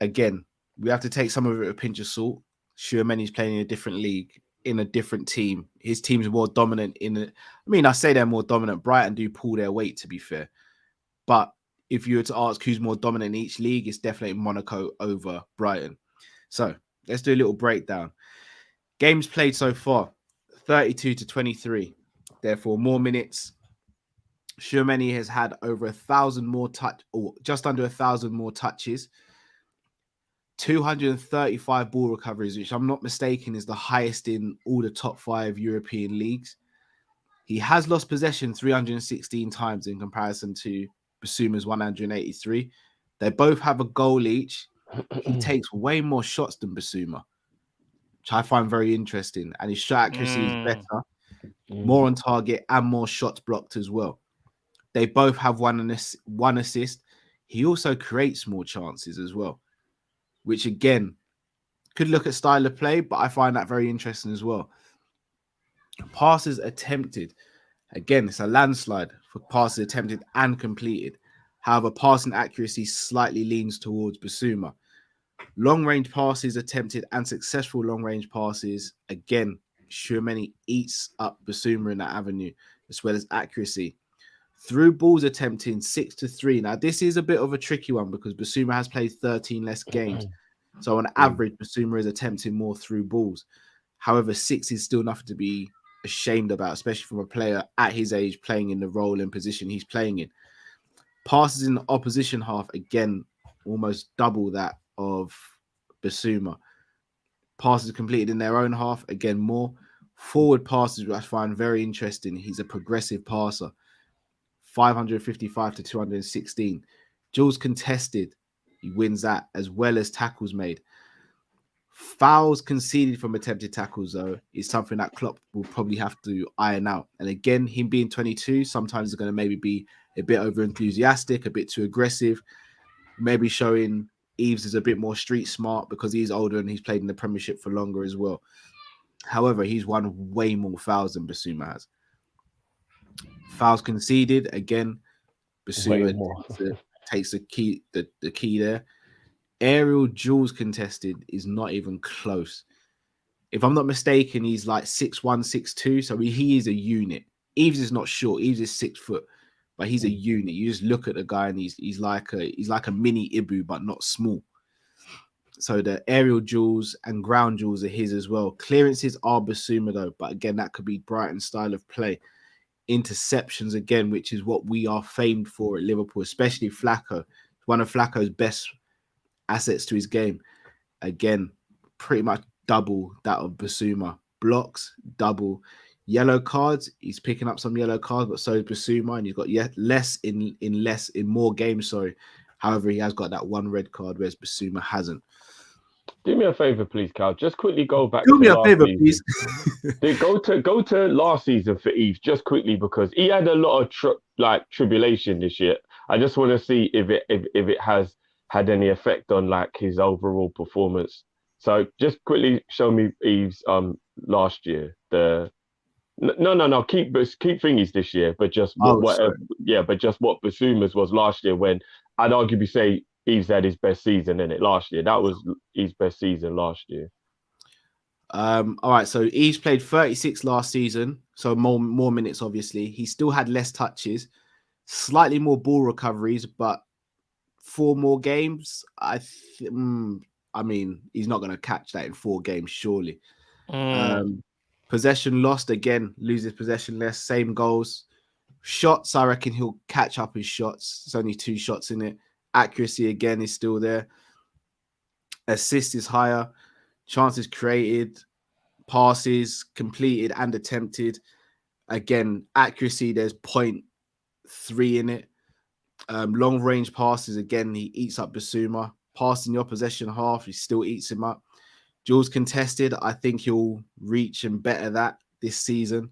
Again, we have to take some of it with a pinch of salt. Tchouameni's playing in a different league, in a different team. His team's more dominant I say they're more dominant. Brighton do pull their weight, to be fair. But if you were to ask who's more dominant in each league, it's definitely Monaco over Brighton. So let's do a little breakdown. Games played so far, 32 to 23. Therefore, more minutes. Tchouameni has had over 1,000 more or just under 1,000 more touches. 235 ball recoveries, which I'm not mistaken is the highest in all the top 5 European leagues. He has lost possession 316 times in comparison to Bissouma's 183. They both have a goal each. He takes way more shots than Bissouma, which I find very interesting. And his shot accuracy is better, more on target, and more shots blocked as well. They both have one assist. He also creates more chances as well, which again could look at style of play, but I find that very interesting as well. Passes attempted. Again, it's a landslide for passes attempted and completed. However, passing accuracy slightly leans towards Bissouma. Long-range passes attempted and successful long-range passes. Again, Tchouameni eats up Bissouma in that avenue, as well as accuracy. Through balls attempting 6 to 3. Now, this is a bit of a tricky one because Bissouma has played 13 less games. So, on average, Bissouma is attempting more through balls. However, 6 is still nothing to be ashamed about, especially from a player at his age playing in the role and position he's playing in. Passes in the opposition half, again, almost double that of Bissouma. Passes completed in their own half, again, more. Forward passes, which I find very interesting. He's a progressive passer. 555 to 216. Duels contested, he wins that, as well as tackles made. Fouls conceded from attempted tackles, though, is something that Klopp will probably have to iron out. And again, him being 22, sometimes it's going to maybe be a bit over enthusiastic, a bit too aggressive, maybe showing Eves is a bit more street smart because he's older and he's played in the Premiership for longer as well. However, he's won way more fouls than Bissouma has. Fouls conceded, again, Bissouma takes the key there. Aerial duels contested is not even close. If I'm not mistaken, he's like 6'1", 6'2", so he is a unit. Eves is not short. Eves is 6 foot, but he's a unit. You just look at the guy and he's like a mini Ibu, but not small. So the aerial duels and ground duels are his as well. Clearances are Bissouma though, but again, that could be Brighton's style of play. Interceptions again, which is what we are famed for at Liverpool, especially Flacco. One of Flacco's best assets to his game. Again, pretty much double that of Bissouma. Blocks, double. Yellow cards, he's picking up some yellow cards, but so is Bissouma, and he's got less in more games, sorry. However, he has got that one red card, whereas Bissouma hasn't. Do me a favor, please, Cal. Just quickly go back. Do me a favor, please. go to last season for Eve, just quickly, because he had a lot of tribulation this year. I just want to see if it has had any effect on like his overall performance. So just quickly show me Eve's last year. No. Keep thingies this year, but just but just what Bissouma's was last year, when I'd arguably say Eves had his best season in it last year. That was his best season last year. All right, so Eves played 36 last season, so more minutes, obviously. He still had less touches, slightly more ball recoveries, but 4 more games. I mean, he's not going to catch that in 4 games, surely. Possession lost, again, loses possession less, same goals. Shots, I reckon he'll catch up his shots. There's only 2 shots in it. Accuracy, again, is still there. Assist is higher. Chances created, passes completed and attempted. Again, accuracy, there's 0.3 in it. Long range passes, again, he eats up Bissouma. passing your possession half, he still eats him up. Duels contested, I think he'll reach and better that this season.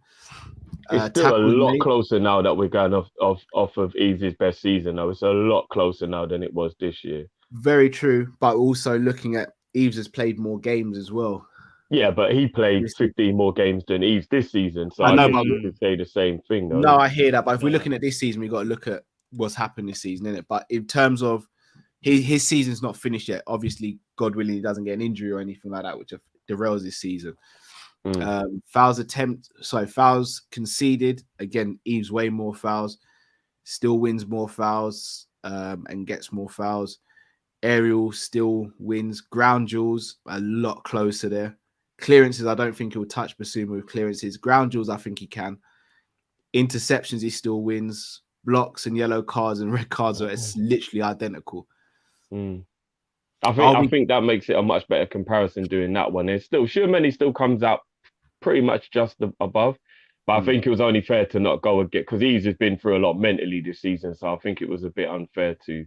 It's still a Tackles lot made, closer now that we're going off of Easy's best season. Though it's a lot closer now than it was this year. very true, but also looking at Eves has played more games as well. Yeah, but he played This 15 more games than Eves this season, so I I know, guess but you could say the same thing, though. no, I hear that. But if we're looking at this season, we've got to look at what's happened this season, innit? But in terms of his season's not finished yet. Obviously, God willing, he doesn't get an injury or anything like that, which derails his season. Fouls conceded. Again, Eves way more fouls, still wins more fouls, and gets more fouls. Aerial still wins. Ground duels a lot closer there. Clearances, I don't think he'll touch Basuma with clearances. Ground duels, I think he can. Interceptions, he still wins. Blocks and yellow cards and red cards it's literally identical. I think that makes it a much better comparison doing that one. It's still Tchouameni still comes out pretty much just above, but I think it was only fair to not go and get because Eves has been through a lot mentally this season, so I think it was a bit unfair to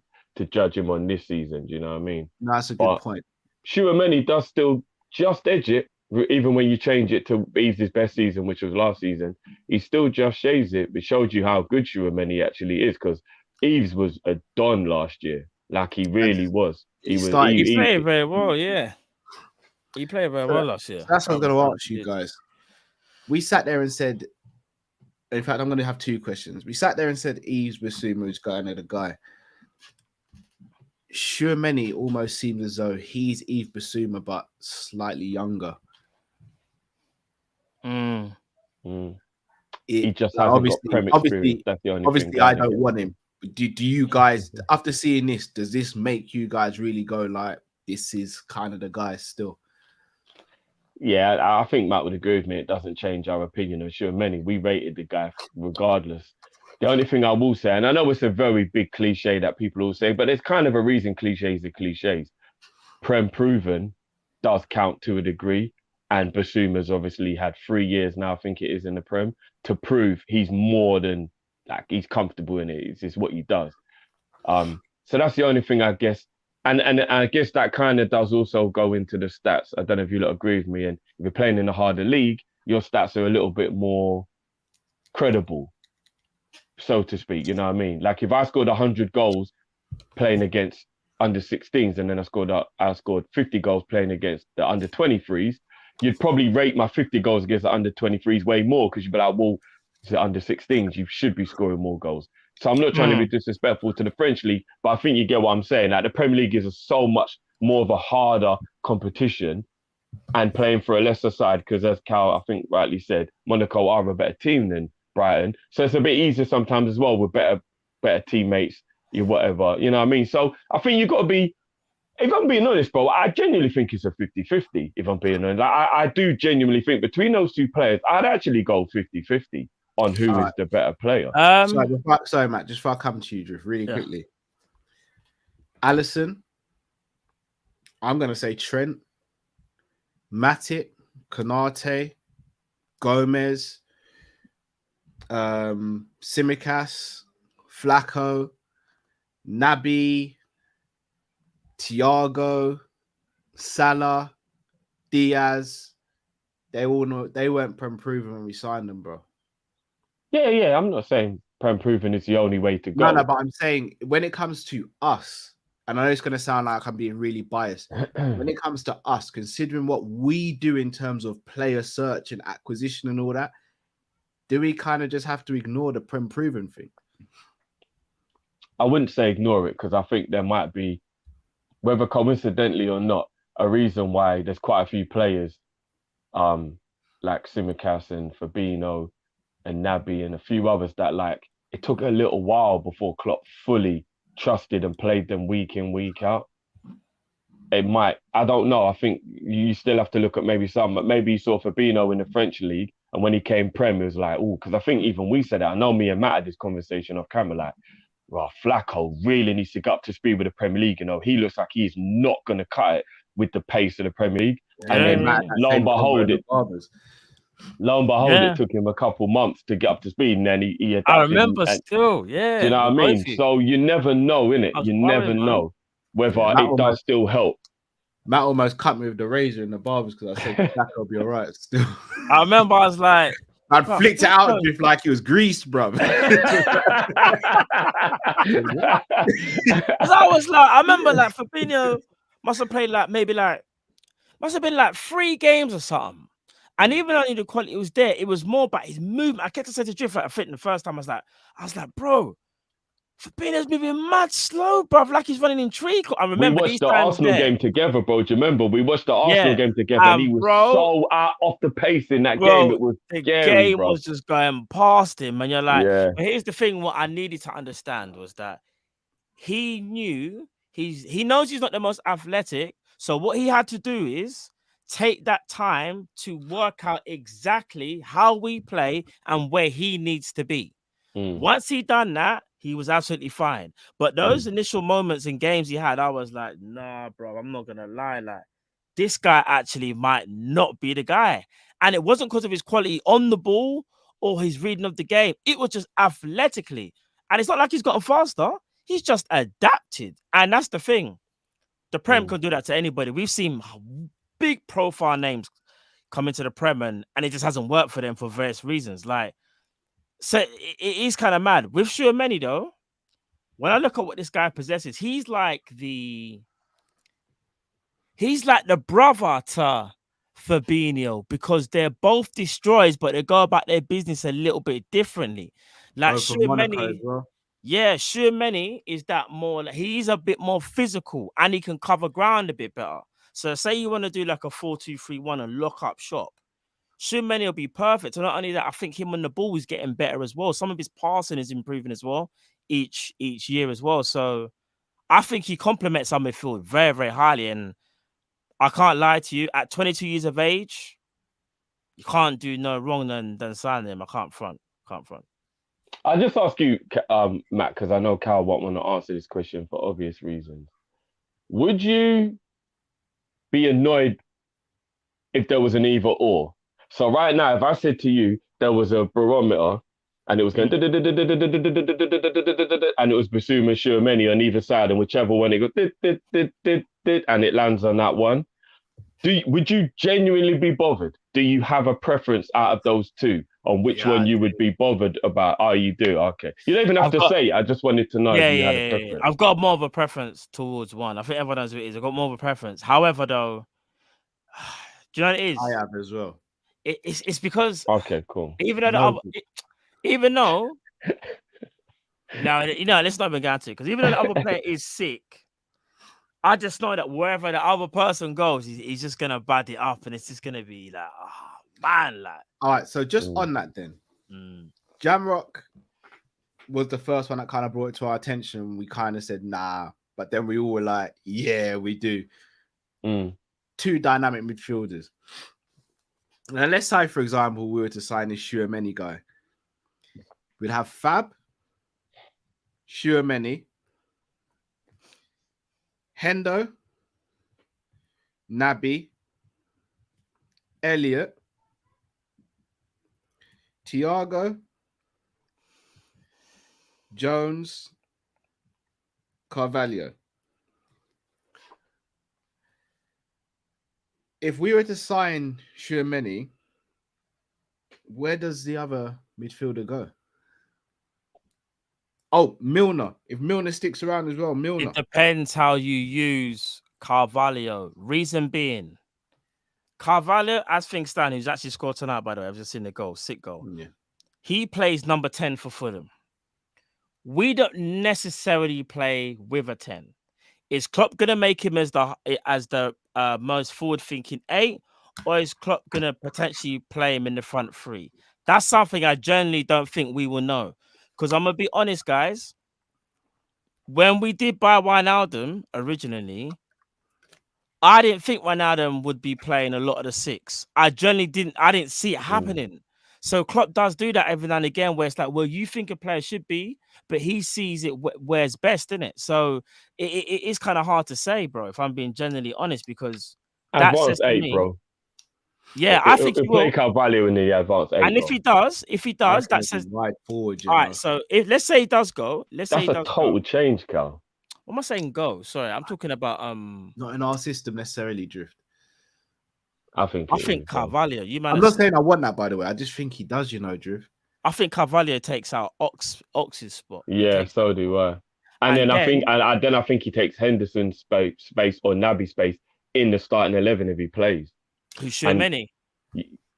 judge him on this season. Do you know what I mean? No, that's a good point. Tchouameni does still just edge it, even when you change it to Eves' best season, which was last season. He still just shaves it. It showed you how good Tchouameni actually is because Eves was a don last year. Like he really was. He played very well, yeah. He played very well last year. That's what I'm going to ask you guys. We sat there and said, in fact, I'm going to have two questions. We sat there and said Eves Basuma is going at a guy. Tchouameni almost seems as though he's Yves Basuma, but slightly younger. He just hasn't got Prem experience. That's the only thing. Obviously, I don't want him. Do you guys, after seeing this, does this make you guys really go like, this is kind of the guy still? Yeah, I think Matt would agree with me. It doesn't change our opinion of Tchouameni. We rated the guy regardless. The only thing I will say, and I know it's a very big cliche that people all say, but there's kind of a reason cliches are cliches. Prem proven does count to a degree, and Basuma's obviously had 3 years now, I think it is, in the Prem, to prove he's more than, like, he's comfortable in it. It's what he does. So that's the only thing, I guess. And I guess that kind of does also go into the stats. I don't know if you lot agree with me. And if you're playing in a harder league, your stats are a little bit more credible, so to speak. You know what I mean? Like if I scored 100 goals playing against under 16s, and then I scored 50 goals playing against the under 23s, you'd probably rate my 50 goals against the under 23s way more because you'd be like, well, to under 16s, you should be scoring more goals. So I'm not trying to be disrespectful to the French league, but I think you get what I'm saying. Like the Premier League is so much more of a harder competition and playing for a lesser side because, as Cal, I think, rightly said, Monaco are a better team than Brighton. So it's a bit easier sometimes as well with better teammates, whatever. You know what I mean? So I think you've got to be, if I'm being honest, bro, I genuinely think it's a 50-50, if I'm being honest. I do genuinely think between those two players, I'd actually go 50-50. On who is the better player. Sorry, Matt, just before I come to you, Drift, really quickly. Alisson, I'm going to say Trent, Matic, Konate, Gomez, Simicas, Flacco, Naby, Thiago, Salah, Diaz. They weren't proven when we signed them, bro. Yeah. I'm not saying Prem proven is the only way to go. No, but I'm saying when it comes to us, and I know it's going to sound like I'm being really biased. When it comes to us, considering what we do in terms of player search and acquisition and all that, do we kind of just have to ignore the Prem proven thing? I wouldn't say ignore it because I think there might be, whether coincidentally or not, a reason why there's quite a few players like Simicas and Fabinho and Naby and a few others that like it took a little while before Klopp fully trusted and played them week in, week out. It might, I don't know. I think you still have to look at maybe some, but maybe you saw Fabinho in the French league and when he came Prem, it was like, oh, because I think even we said it. I know me and Matt had this conversation off camera, like, well, Flacco really needs to get up to speed with the Premier League. You know, he looks like he's not going to cut it with the pace of the Premier League. And then lo and behold, it took him a couple months to get up to speed, and then he adapted. I remember still, yeah. Do you know what I mean? So you never know, innit? You never know. whether Matt it does still help. Matt almost cut me with the razor in the barbers because I said that will be all right still. I remember I was like, I'd flicked it out with like it was greased, bro. I was like, I remember like Fabinho must have played like must have been like 3 games or something. And even though the quality was there, it was more about his movement. I kept saying to Drift, like I think the first time I was like, bro, Fabinho's moving mad slow, bro. Like he's running in tree. I remember we watched the Arsenal game together, bro. Do you remember? We watched the Arsenal game together, and he was so out off the pace in that game. It was the scary, game bro. was just going past him, and you're like, yeah. But here's the thing: what I needed to understand was that he knew he knows he's not the most athletic. So what he had to do is take that time to work out exactly how we play and where he needs to be. Once he done that, he was absolutely fine. But those initial moments in games he had, I was like, nah, bro, I'm not gonna lie. Like, this guy actually might not be the guy. And it wasn't because of his quality on the ball or his reading of the game. It was just athletically. And it's not like he's gotten faster. He's just adapted. And that's the thing. The Prem can do that to anybody. We've seen big profile names come into the Prem and it just hasn't worked for them for various reasons. Like, so it is kind of mad. With Tchouameni, though, when I look at what this guy possesses, he's like the brother to Fabinho because they're both destroyers, but they go about their business a little bit differently. Like Tchouameni, yeah, Tchouameni is that more. He's a bit more physical and he can cover ground a bit better. So say you want to do like a 4-2-3-1 and lock up shop. Tchouameni will be perfect. And not only that, I think him on the ball is getting better as well. Some of his passing is improving as well each year as well. So I think he complements our midfield very, very highly. And I can't lie to you, at 22 years of age, you can't do no wrong than sign him. I can't front. I'll just ask you, Matt, because I know Cal won't want to answer this question for obvious reasons. Would you be annoyed if there was an either or? So right now, if I said to you there was a barometer and it was going and it was Basuma and Tchouameni on either side, and whichever one it goes and it lands on that one, would you genuinely be bothered? Do you have a preference out of those two on which one you would be bothered about? Oh, you do? Okay. You don't even have to say it. I just wanted to know if you had a preference. I've got more of a preference towards one. I think everyone knows what it is. I've got more of a preference. However, though, do you know what it is? I have as well. It's because okay, cool. Even though no, let's not even go into it because even though the other player is sick, I just know that wherever the other person goes, he's just gonna bad it up, and it's just gonna be like, oh man, like. All right, so just on that then, Jamrock was the first one that kind of brought it to our attention. We kind of said nah, but then we all were like, yeah, we do. 2 dynamic midfielders. Now, let's say, for example, we were to sign this Tchouameni guy. We'd have Fab, Tchouameni, Hendo, Naby, Elliot, Thiago, Jones, Carvalho. If we were to sign Tchouameni, where does the other midfielder go? Oh, Milner. If Milner sticks around as well, Milner. It depends how you use Carvalho. Reason being, Carvalho, as things stand, who's actually scored tonight, by the way, I've just seen the goal, sick goal. Yeah. He plays number 10 for Fulham. We don't necessarily play with a 10. Is Klopp going to make him as the most forward-thinking 8, or is Klopp going to potentially play him in the front 3? That's something I generally don't think we will know. Because I'm going to be honest, guys. When we did buy Wijnaldum originally, I didn't think Wijnaldum would be playing a lot of the 6. I didn't see it happening. So Klopp does do that every now and again where it's like, well, you think a player should be, but he sees it where it's best, isn't it? So it is kind of hard to say, bro, if I'm being genuinely honest, because that says to 8, me, bro. Yeah, I think he will. Play Carvalho in the advanced 8. And if he does, that says right forward. All right, so let's say he does go. That's a total change, Cal. What am I saying? Go. Sorry, I'm talking about Not in our system necessarily, Drift. I think I it think is, bro. Carvalho. You man, I'm not saying I want that, by the way. I just think he does, Drift. I think Carvalho takes out Ox's spot. He Yeah, takes, so do I. And and then then I think he takes Henderson's space or Naby space in the starting 11 if he plays. who's And Tchouameni?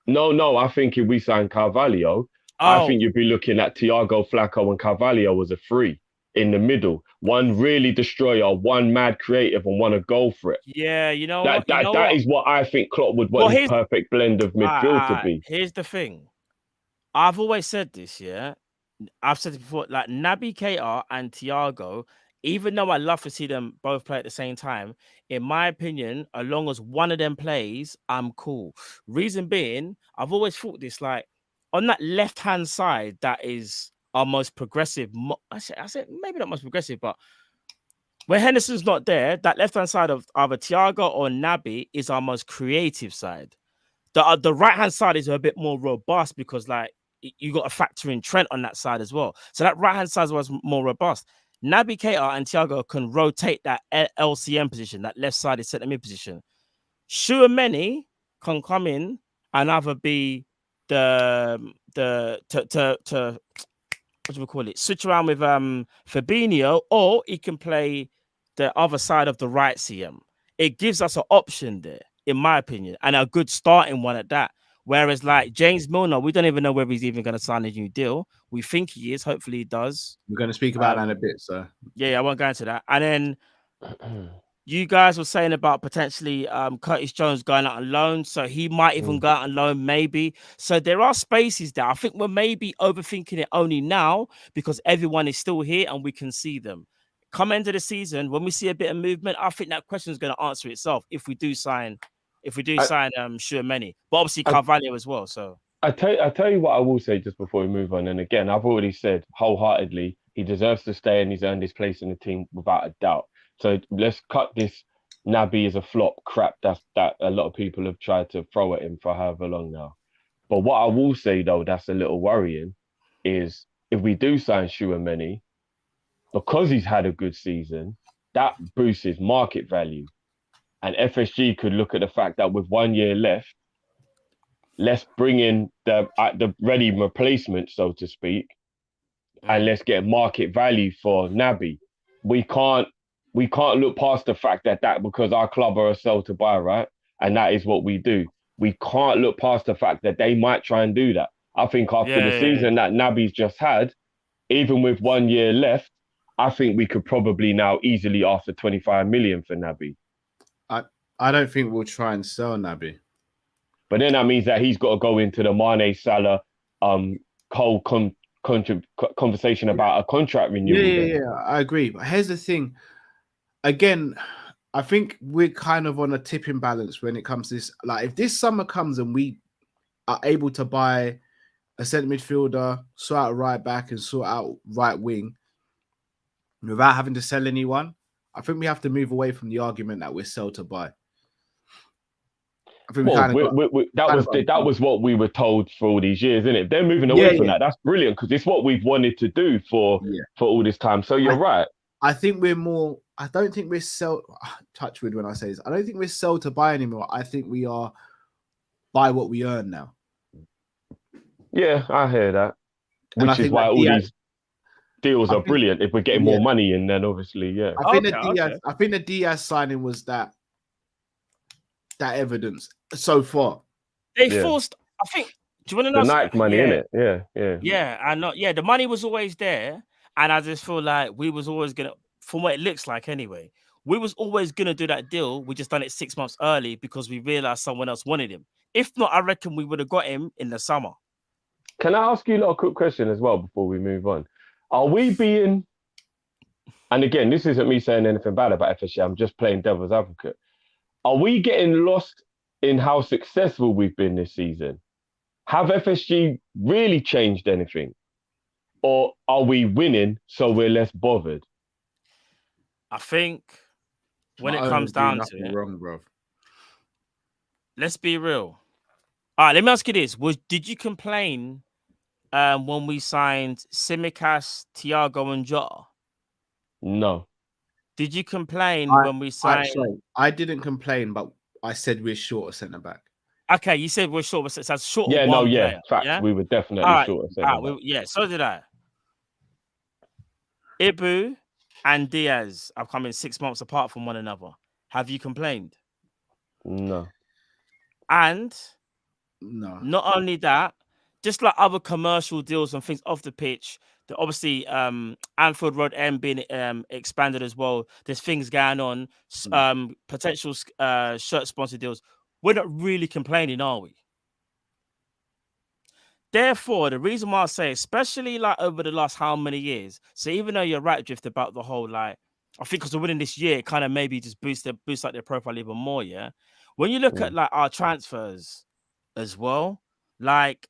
no, I think if we sign Carvalho, I Oh, think you'd be looking at Thiago, Flacco, and Carvalho as a three in the middle. One really destroyer, one mad creative, and one a goal threat. yeah. You know That what? You that know that what? is what I think Klopp would Well, want his perfect blend of midfield to be. here's the thing. I've always said this, yeah. I've said it before, like Naby Keita and Thiago, even though I love to see them both play at the same time, in my opinion, as long as one of them plays, I'm cool. Reason being, I've always thought this, like on that left-hand side, that is our most progressive. I said maybe not most progressive, but when Henderson's not there, that left-hand side of either Thiago or Naby is our most creative side. The right hand side is a bit more robust because like you got to factor in Trent on that side as well. So that right hand side was more robust. Naby Keita and Thiago can rotate that LCM position, that left sided centre mid position. Tchouameni can come in and either be the to what do we call it? Switch around with Fabinho, or he can play the other side of the right CM. It gives us an option there, in my opinion, and a good starting one at that. Whereas like James Milner, we don't even know whether he's even going to sign a new deal. We think he is. Hopefully he does. We're going to speak about that in a bit, so. Yeah, I won't go into that. And then you guys were saying about potentially Curtis Jones going out on loan, so he might even go out on loan, maybe. So there are spaces there. I think we're maybe overthinking it only now because everyone is still here and we can see them. Come end of the season, when we see a bit of movement, I think that question is going to answer itself if we do sign Tchouameni, but obviously Carvalho as well. So I tell you what I will say just before we move on. And again, I've already said wholeheartedly he deserves to stay and he's earned his place in the team without a doubt. So let's cut this Naby is a flop crap that a lot of people have tried to throw at him for however long now. But what I will say though, that's a little worrying, is if we do sign Tchouameni, because he's had a good season, that boosts his market value. And FSG could look at the fact that with 1 year left, let's bring in the ready replacement, so to speak, and let's get market value for Naby. We can't look past the fact that because our club are a sell to buy, right? And that is what we do. We can't look past the fact that they might try and do that. I think after the season that Naby's just had, even with 1 year left, I think we could probably now easily ask for 25 million for Naby. I don't think we'll try and sell Naby. But then that means that he's got to go into the Mane Salah whole conversation about a contract renewal. Yeah, I agree. But here's the thing. Again, I think we're kind of on a tipping balance when it comes to this. Like, if this summer comes and we are able to buy a centre midfielder, sort out right back and sort out right wing without having to sell anyone, I think we have to move away from the argument that we're sell to buy. I think that was what we were told for all these years, isn't it? They're moving away from that. That's brilliant because it's what we've wanted to do for all this time. So you're right. I think we're more. I don't think we're sell. Touch wood when I say this. I don't think we're sell to buy anymore. I think we are buy what we earn now. Yeah, I hear that. Which is why all these deals are brilliant. If we're getting more money in, then obviously, I think the Diaz signing was that evidence so far. They forced. I think. Do you want to know the Nike money in it? Yeah. I know. Yeah, the money was always there, and I just feel like we was always gonna, from what it looks like anyway, we was always gonna do that deal. We just done it 6 months early because we realized someone else wanted him. If not, I reckon we would have got him in the summer. Can I ask you a quick question as well before we move on? Are we being, and again, this isn't me saying anything bad about FSG, I'm just playing devil's advocate. Are we getting lost in how successful we've been this season? Have FSG really changed anything? Or are we winning so we're less bothered? I think when it comes down to it, wrong, bro. Let's be real. All right, let me ask you this. Did you complain when we signed Tsimikas, Thiago and Jota? No. Did you complain when we signed? I didn't complain, but I said we're short of centre back. Okay, you said we're short, but it's short Yeah, of no, one yeah, player. facts. Yeah? We were definitely All right, short of all centre right, back. yeah, so did I. Ibu and Diaz are coming 6 months apart from one another. Have you complained? No. And No. not only that, just like other commercial deals and things off the pitch, that obviously Anfield Road M being expanded as well. There's things going on, potential shirt sponsor deals. We're not really complaining, are we? Therefore, the reason why I say, especially like over the last how many years, so even though you're right, Drift, about the whole like, I think because we're winning this year, it kind of maybe just boost like their profile even more, yeah. When you look at like our transfers as well, like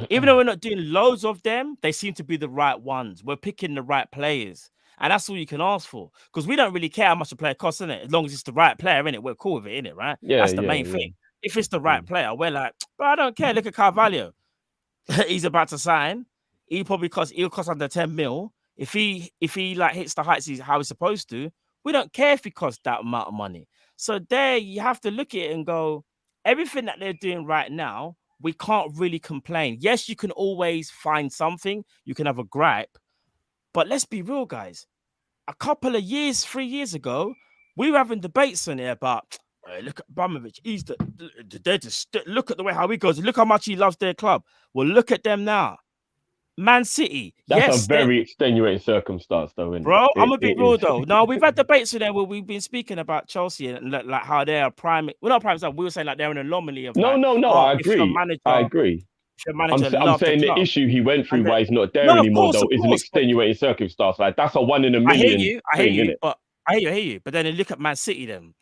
even though we're not doing loads of them, they seem to be the right ones. We're picking the right players, and that's all you can ask for because we don't really care how much a player costs, innit? As long as it's the right player, innit? We're cool with it, innit? Right? Yeah, That's the yeah, main yeah. thing. If it's the right player, we're like, but I don't care. Look at Carvalho. He's about to sign. He'll cost under 10 mil. If he like hits the heights how he's supposed to, we don't care if he costs that amount of money. So there you have to look at it and go, everything that they're doing right now, we can't really complain. Yes, you can always find something, you can have a gripe, but let's be real, guys. A couple of years, 3 years ago, we were having debates on it about look at Abramovich. They're just look at the way how he goes. Look how much he loves their club. Well, look at them now. Man City. That's a very extenuating circumstance, though, isn't bro. it? I'm a bit real though. No, we've had debates with them where we've been speaking about Chelsea and like how they're prime. We're not prime. We were saying like they're an anomaly of. No. I agree. I agree. I'm saying the issue he went through why he's not there anymore, though, is an extenuating circumstance. Like that's a 1 in a million. I hear you. But I hear you. But then look at Man City. Then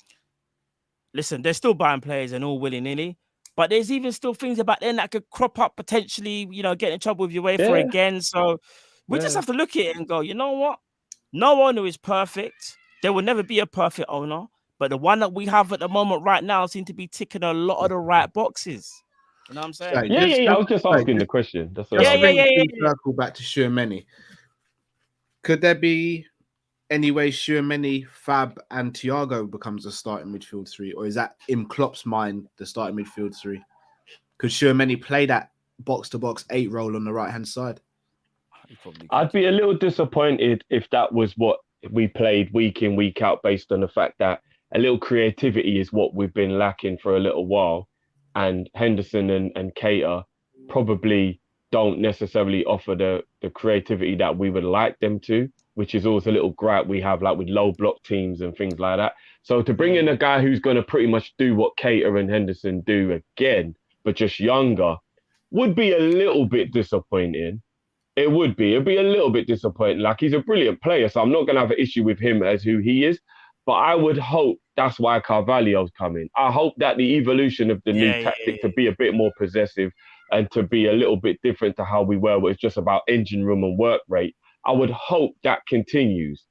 listen, they're still buying players and all willy-nilly. But there's even still things about them that could crop up potentially, get in trouble with UEFA again. So we just have to look at it and go, you know what? No owner is perfect. There will never be a perfect owner. But the one that we have at the moment right now seems to be ticking a lot of the right boxes. You know what I'm saying? Yeah. I was just asking the question. That's all. Circle back to Tchouameni. Could there be any way Tchouameni, Fab, and Thiago becomes a starting midfield three, or is that in Klopp's mind the starting midfield three? Could Tchouameni play that box-to-box 8 role on the right-hand side? I'd be a little disappointed if that was what we played week in, week out, based on the fact that a little creativity is what we've been lacking for a little while, and Henderson and Keita probably don't necessarily offer the creativity that we would like them to, which is always a little gripe we have, like with low block teams and things like that. So to bring in a guy who's going to pretty much do what Keita and Henderson do again, but just younger, would be a little bit disappointing. It would be. It'd be a little bit disappointing. Like, he's a brilliant player, so I'm not going to have an issue with him as who he is. But I would hope that's why Carvalho's coming. I hope that the evolution of the new tactic to be a bit more possessive and to be a little bit different to how we were, where it's just about engine room and work rate. I would hope that continues.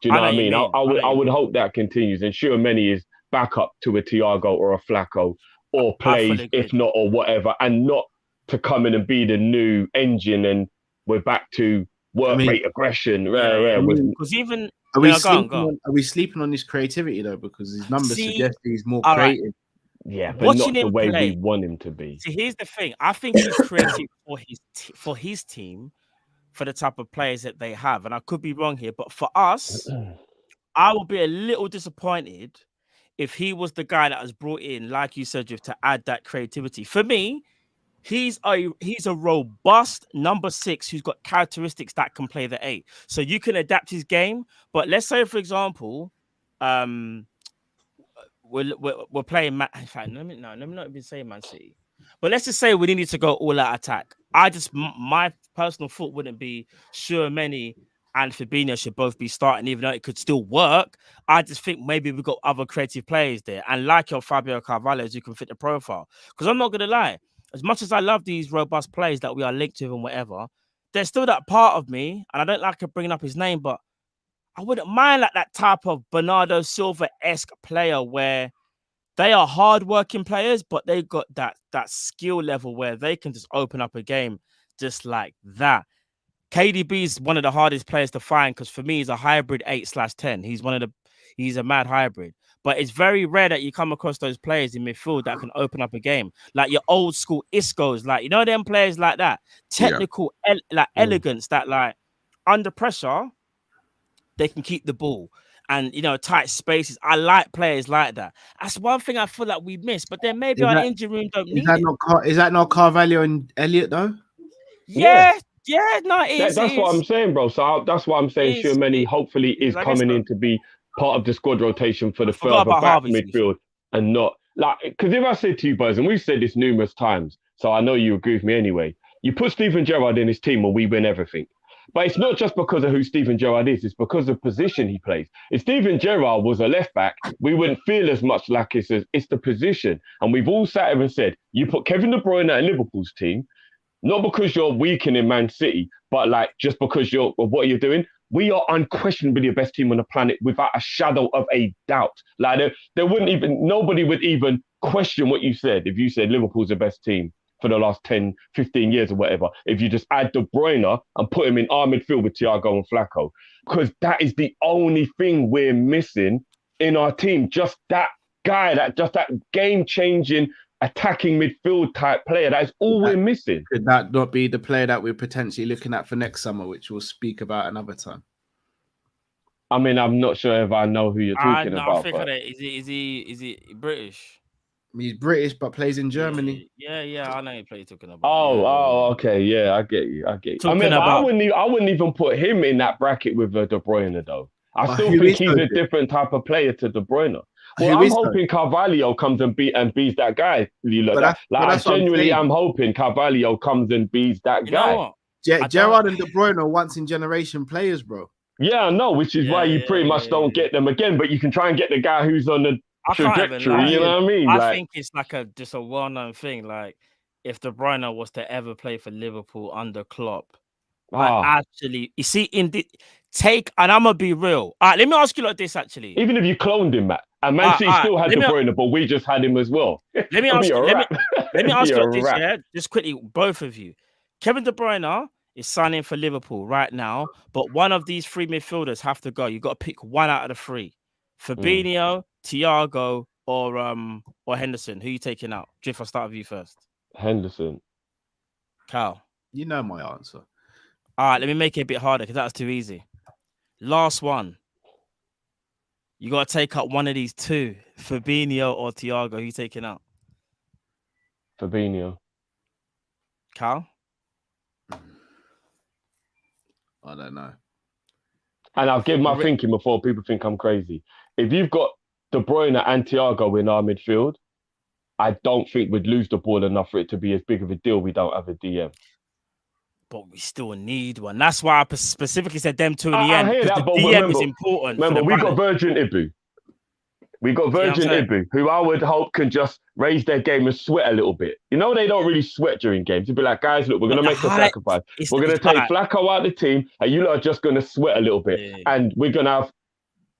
Do you know what I mean? I would hope that continues. And Tchouameni is back up to a Thiago or a Flacco, or plays, if not, or whatever, and not to come in and be the new engine and we're back to work rate aggression. Because even are we sleeping on this creativity though? Because his numbers suggest he's more creative. Yeah, but not the way we want him to be. See, here's the thing. I think he's creative for his team, for the type of players that they have. And I could be wrong here, but for us, I would be a little disappointed if he was the guy that was brought in, like you said, to add that creativity. For me, he's a robust number 6 who's got characteristics that can play the 8. So you can adapt his game. But let's say, for example, we're playing Man. In fact, let me not even say Man City. But let's just say we need to go all out attack. My personal thought wouldn't be Tchouameni and Fabinho should both be starting, even though it could still work. I just think maybe we've got other creative players there, and like your Fabio Carvalho, who can fit the profile. Because I'm not gonna lie, as much as I love these robust players that we are linked with and whatever, there's still that part of me, and I don't like bringing up his name, but I wouldn't mind like that type of Bernardo Silva-esque player where they are hard-working players, but they got that skill level where they can just open up a game just like that. KDB is one of the hardest players to find because for me, he's a hybrid 8/10. He's a mad hybrid. But it's very rare that you come across those players in midfield that can open up a game. Like your old school Iscos, like, you know, them players like that. Technical, elegance that, like, under pressure, they can keep the ball. And, you know, tight spaces. I like players like that. That's one thing I feel like we miss. But then maybe our injury room don't need it. Is that not Carvalho and Elliott, though? Yeah, no, it is. That's what I'm saying, bro. So that's what I'm saying. Tchouameni hopefully is coming in to be part of the squad rotation for the further back midfield and not like, because if I said to you guys, and we've said this numerous times, so I know you agree with me anyway, you put Steven Gerrard in his team and we win everything. But it's not just because of who Steven Gerrard is, it's because of the position he plays. If Steven Gerrard was a left back, we wouldn't feel as much like it's the position. And we've all sat here and said, you put Kevin De Bruyne in Liverpool's team, not because you're weakening Man City, but like just because of what you're doing. We are unquestionably the best team on the planet without a shadow of a doubt. Like nobody would even question what you said if you said Liverpool's the best team for the last 10, 15 years or whatever. If you just add De Bruyne and put him in our midfield with Thiago and Flacco, because that is the only thing we're missing in our team. Just that guy, that game-changing attacking midfield type player. That is all we're missing. Could that not be the player that we're potentially looking at for next summer, which we'll speak about another time? I mean, I'm not sure if I know who you're talking about. I think is he British? He's British, but plays in Germany. Yeah, I know you play talking about. Okay, yeah, I get you. I mean, I wouldn't even put him in that bracket with De Bruyne though. I still think he's a different type of player to De Bruyne. Well, I'm hoping Carvalho comes and beats that guy. I genuinely am hoping Carvalho comes and beats that guy. Know what? Gerrard and De Bruyne are once in generation players, bro. Yeah, I know, which is why you pretty much don't get them again. But you can try and get the guy who's on the trajectory. You know what I mean? I think it's like just a well-known thing. Like if De Bruyne was to ever play for Liverpool under Klopp, actually, you see, and I'm gonna be real. All right, let me ask you like this. Actually, even if you cloned him, Matt, and Man City still had De Bruyne, but we just had him as well. Let me ask you. Let me ask you like this. Yeah, just quickly, both of you. Kevin De Bruyne is signing for Liverpool right now, but one of these three midfielders have to go. You got to pick one out of the three: Fabinho, Thiago, or Henderson. Who are you taking out? Drift, I'll start with you first. Henderson. Cal. You know my answer. All right, let me make it a bit harder because that's too easy. Last one. You got to take out one of these two, Fabinho or Thiago. Who are you taking out? Fabinho. Cal? I don't know. And I'll give my thinking before people think I'm crazy. If you've got De Bruyne and Thiago in our midfield, I don't think we'd lose the ball enough for it to be as big of a deal. We don't have a DM. But we still need one. That's why I specifically said them two in the end. I hear that, the DM is important. Remember, we got Virgin Ibu. We got Virgin Ibu, who I would hope can just raise their game and sweat a little bit. You know, they don't really sweat during games. You'd be like, guys, look, we're going to make a sacrifice. We're going to take Flacco out of the team, and you lot are just going to sweat a little bit. Yeah. And we're going to have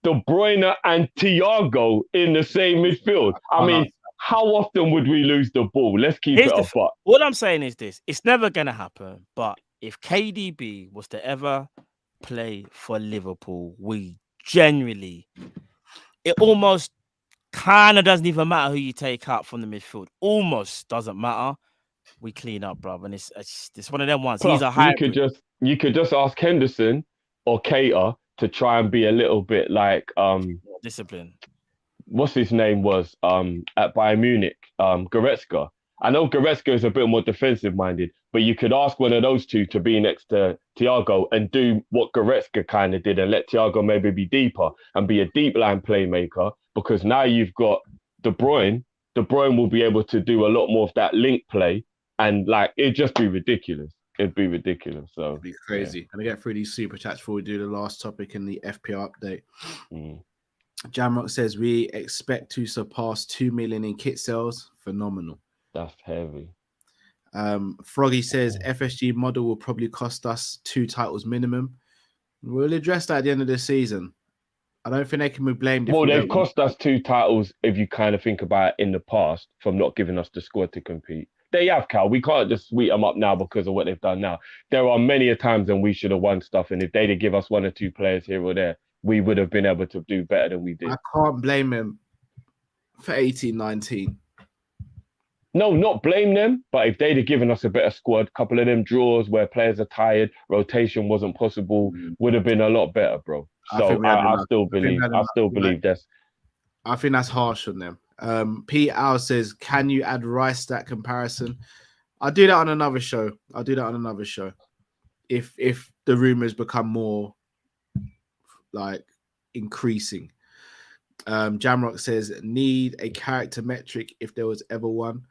De Bruyne and Thiago in the same midfield. I mean, how often would we lose the ball? Let's keep it up. What I'm saying is this. It's never going to happen. But if KDB was to ever play for Liverpool, we genuinely... It almost kind of doesn't even matter who you take out from the midfield. Almost doesn't matter. We clean up, bro. And it's one of them ones. Plus, he's a hybrid. You could just ask Henderson or Keita to try and be a little bit like... discipline. What's his name was at Bayern Munich, Goretzka. I know Goretzka is a bit more defensive-minded, but you could ask one of those two to be next to Thiago and do what Goretzka kind of did and let Thiago maybe be deeper and be a deep line playmaker, because now you've got De Bruyne. De Bruyne will be able to do a lot more of that link play, and like it'd just be ridiculous. It'd be ridiculous. So it'd be crazy. Yeah. And I get through these super chats before we do the last topic in the FPL update. Jamrock says we expect to surpass 2 million in kit sales. Phenomenal. That's heavy. Froggy says FSG model will probably cost us 2 titles minimum. We'll address that at the end of the season. I don't think they can be blamed. Well, they've cost us 2 titles if you kind of think about it in the past from not giving us the squad to compete. they have, Cal. We can't just sweep them up now because of what they've done now. There are many a times when we should have won stuff, and if they'd have give us 1 or 2 players here or there, we would have been able to do better than we did. I can't blame him for 18-19. No, not blame them, but if they'd have given us a better squad, couple of them draws where players are tired, rotation wasn't possible, would have been a lot better, bro. So I still believe that's. I think that's harsh on them. Pete Al says, "Can you add Rice stat comparison?" I'll do that on another show. If the rumors become more like increasing. Jamrock says, "Need a character metric if there was ever one."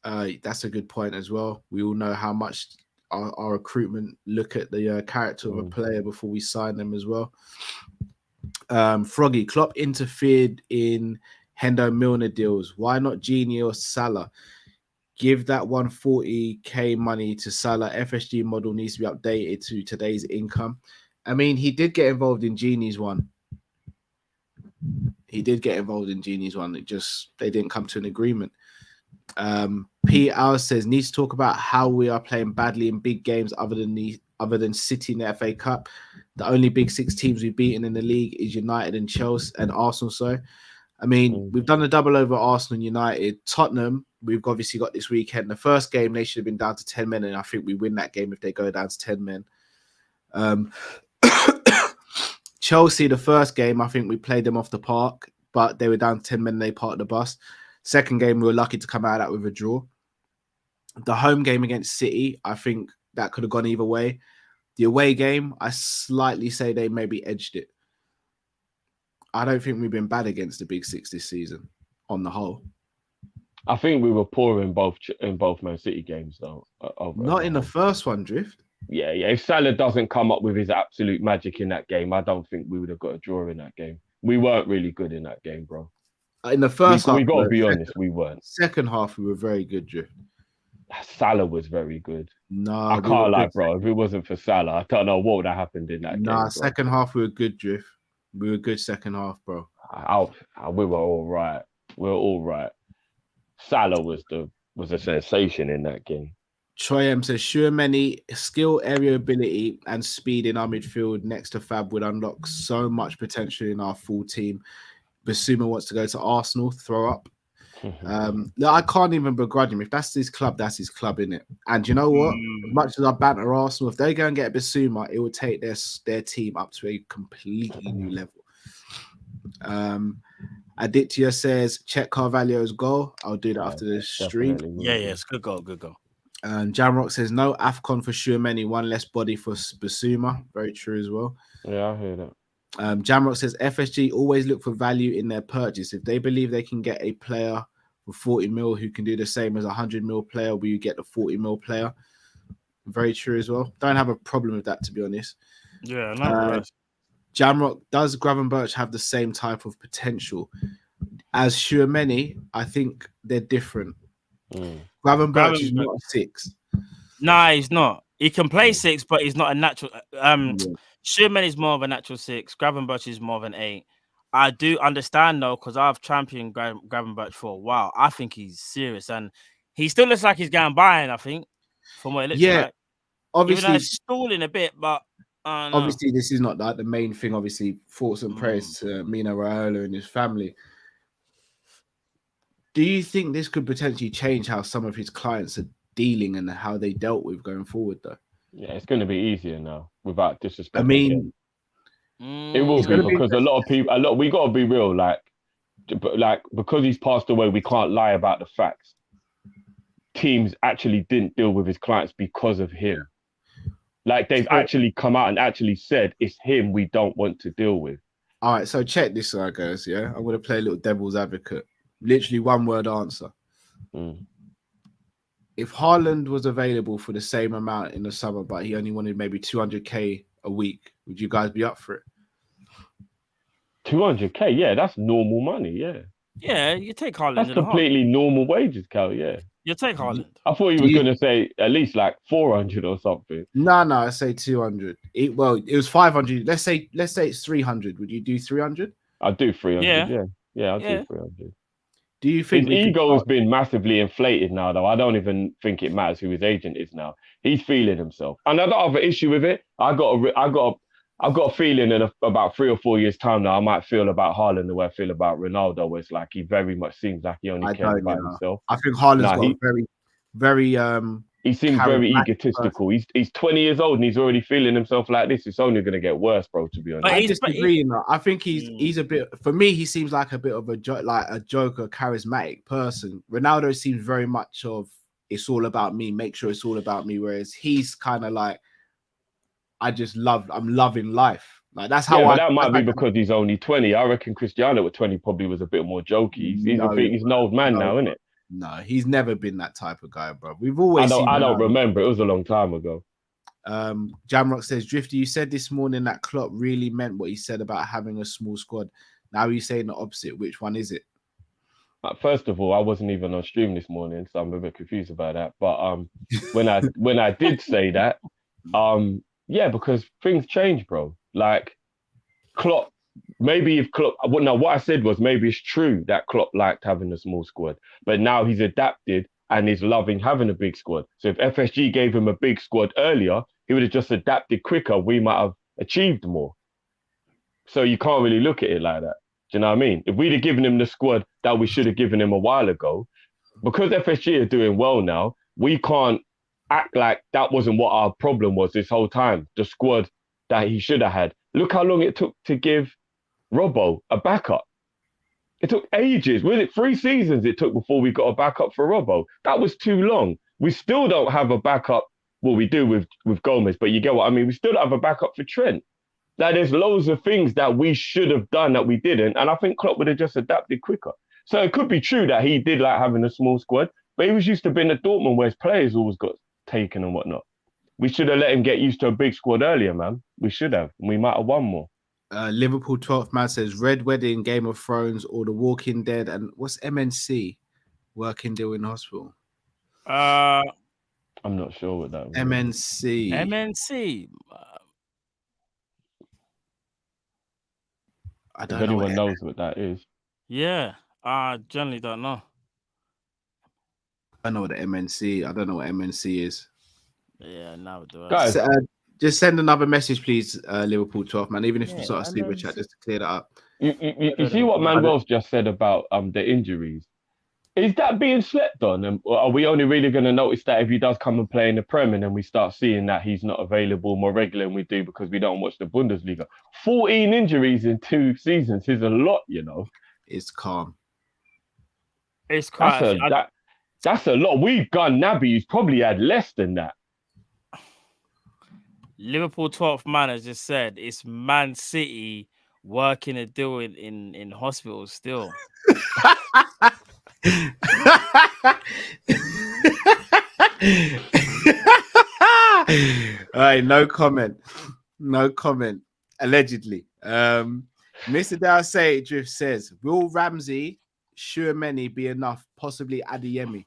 That's a good point as well. We all know how much our recruitment look at the character of a player before we sign them as well. Froggy, Klopp interfered in Hendo Milner deals. Why not Genie or Salah? Give that 140k money to Salah. FSG model needs to be updated to today's income. I mean, he did get involved in Genie's one. It just they didn't come to an agreement. P. Al says needs to talk about how we are playing badly in big games other than City in the FA Cup. The only big 6 teams we've beaten in the league is United and Chelsea and Arsenal. So, I mean, we've done a double over Arsenal and United. Tottenham, we've obviously got this weekend. The first game they should have been down to 10 men, and I think we win that game if they go down to 10 men. Chelsea, the first game, I think we played them off the park, but they were down to 10 men and they parked the bus. Second game, we were lucky to come out of that with a draw. The home game against City, I think that could have gone either way. The away game, I slightly say they maybe edged it. I don't think we've been bad against the big 6 this season on the whole. I think we were poor in both Man City games, though. Not in the first one, Drift. Yeah. If Salah doesn't come up with his absolute magic in that game, I don't think we would have got a draw in that game. We weren't really good in that game, bro. In the first half, we got to be honest, we weren't. Second half, we were very good, Drift. Salah was very good. No, I can't lie, bro. If it wasn't for Salah, I don't know what would have happened in that game. Nah, second half, we were good, Drift. We were good second half, bro. We were all right. We were all right. Salah was a sensation in that game. Troy M says, Tchouameni, skill, area ability, and speed in our midfield next to Fab would unlock so much potential in our full team. Basuma wants to go to Arsenal, throw up. I can't even begrudge him. If that's his club, innit? And you know what? As much as I banter Arsenal, if they go and get Basuma, it will take their team up to a completely new level. Aditya says, check Carvalho's goal. I'll do that after the stream. Yeah, it's good goal. Jamrock says, no AFCON for Tchouameni, one less body for Basuma. Very true as well. Yeah, I hear that. Jamrock says, FSG always look for value in their purchase. If they believe they can get a player for 40 mil who can do the same as a 100 mil player, will you get the 40 mil player? Very true as well. Don't have a problem with that, to be honest. Yeah, no. Jamrock, does Gravenberch have the same type of potential as Tchouameni? I think they're different. Gravenberch is not a 6. Nah, he's not. He can play 6, but he's not a natural. Tchouameni is more of a natural 6. Gravenberch is more of an 8. I do understand though, because I've championed Gravenberch for a while. I think he's serious, and he still looks like he's going Bayern. I think from what it looks like. Obviously, even though it's stalling a bit, but obviously this is not like the main thing. Obviously, thoughts and prayers to Mino Raiola and his family. Do you think this could potentially change how some of his clients are dealing and how they dealt with going forward, though? Yeah, it's going to be easier now, without disrespect. I mean, it will be because a lot of people. We got to be real, because he's passed away, we can't lie about the facts. Teams actually didn't deal with his clients because of him. Like they've actually come out and actually said it's him we don't want to deal with. All right, so check this out, guys. Yeah, I'm going to play a little devil's advocate. Literally one word answer. If Haaland was available for the same amount in the summer, but he only wanted maybe 200k a week, would you guys be up for it? 200k, yeah, that's normal money, yeah. Yeah, you take Haaland. That's completely normal wages, Cal, yeah. You take Haaland. I thought you were going to say at least like 400 or something. No, I say 200. It was 500. Let's say it's 300. Would you do 300? I'd do 300, yeah. Yeah, I'd do 300. Do you think His ego has been massively inflated now, though? I don't even think it matters who his agent is now. He's feeling himself. And I don't have an issue with it. I've got a feeling in about 3 or 4 years' time now, I might feel about Haaland the way I feel about Ronaldo, where it's like he very much seems like he only cares about himself. I think Haaland's got a very he seems very egotistical. He's 20 years old and he's already feeling himself like this. It's only going to get worse, bro, to be honest. I disagree. I think he's a bit, for me, he seems like a bit of a joker, charismatic person. Ronaldo seems very much of, it's all about me, make sure it's all about me. Whereas he's kind of like, I'm loving life. Like that's how that might be because he's only 20. I reckon Cristiano at 20 probably was a bit more jokey. He's an old man now, isn't it? No, he's never been that type of guy, bro. We've always I don't remember. It was a long time ago. Jamrock says, Drifty, you said this morning that Klopp really meant what he said about having a small squad. Now he's saying the opposite. Which one is it? First of all, I wasn't even on stream this morning, so I'm a bit confused about that. But when I did say that, yeah, because things change, bro. Like Klopp. Maybe if Klopp, what I said was maybe it's true that Klopp liked having a small squad, but now he's adapted and is loving having a big squad. So if FSG gave him a big squad earlier, he would have just adapted quicker. We might have achieved more. So you can't really look at it like that. Do you know what I mean? If we'd have given him the squad that we should have given him a while ago, because FSG are doing well now, we can't act like that wasn't what our problem was this whole time. The squad that he should have had. Look how long it took to give Robbo a backup. It took ages. Was it 3 seasons it took before we got a backup for Robbo? That was too long. We still don't have a backup. Well, we do with Gomez, but you get what I mean. We still don't have a backup for Trent. Like, there's loads of things that we should have done that we didn't, and I think Klopp would have just adapted quicker. So it could be true that he did like having a small squad, but he was used to being at Dortmund where his players always got taken and whatnot. We should have let him get used to a big squad earlier, man. We should have. We might have won more. Liverpool 12th man says Red Wedding, Game of Thrones, or The Walking Dead, and what's MNC? Working Deal in Hospital. I'm not sure what that was. MNC. I don't know. If anyone knows what that is. Yeah, I generally don't know. I know what the MNC. I don't know what MNC is. Yeah, now do I. Guys, just send another message, please, Liverpool 12, man. Even if you sort of super chat, just to clear that up. You see what Manuel's just said about the injuries? Is that being slept on? And are we only really going to notice that if he does come and play in the Prem and then we start seeing that he's not available more regular than we do because we don't watch the Bundesliga? 14 injuries in 2 seasons is a lot, you know. It's calm. It's quite. That's a lot. We've gone Naby, who's probably had less than that. Liverpool 12th man has just said it's Man City working a deal in hospitals still. All right, no comment. Allegedly. Mr. Dowsay Drift says, will Ramsey, Tchouameni be enough? Possibly Adeyemi.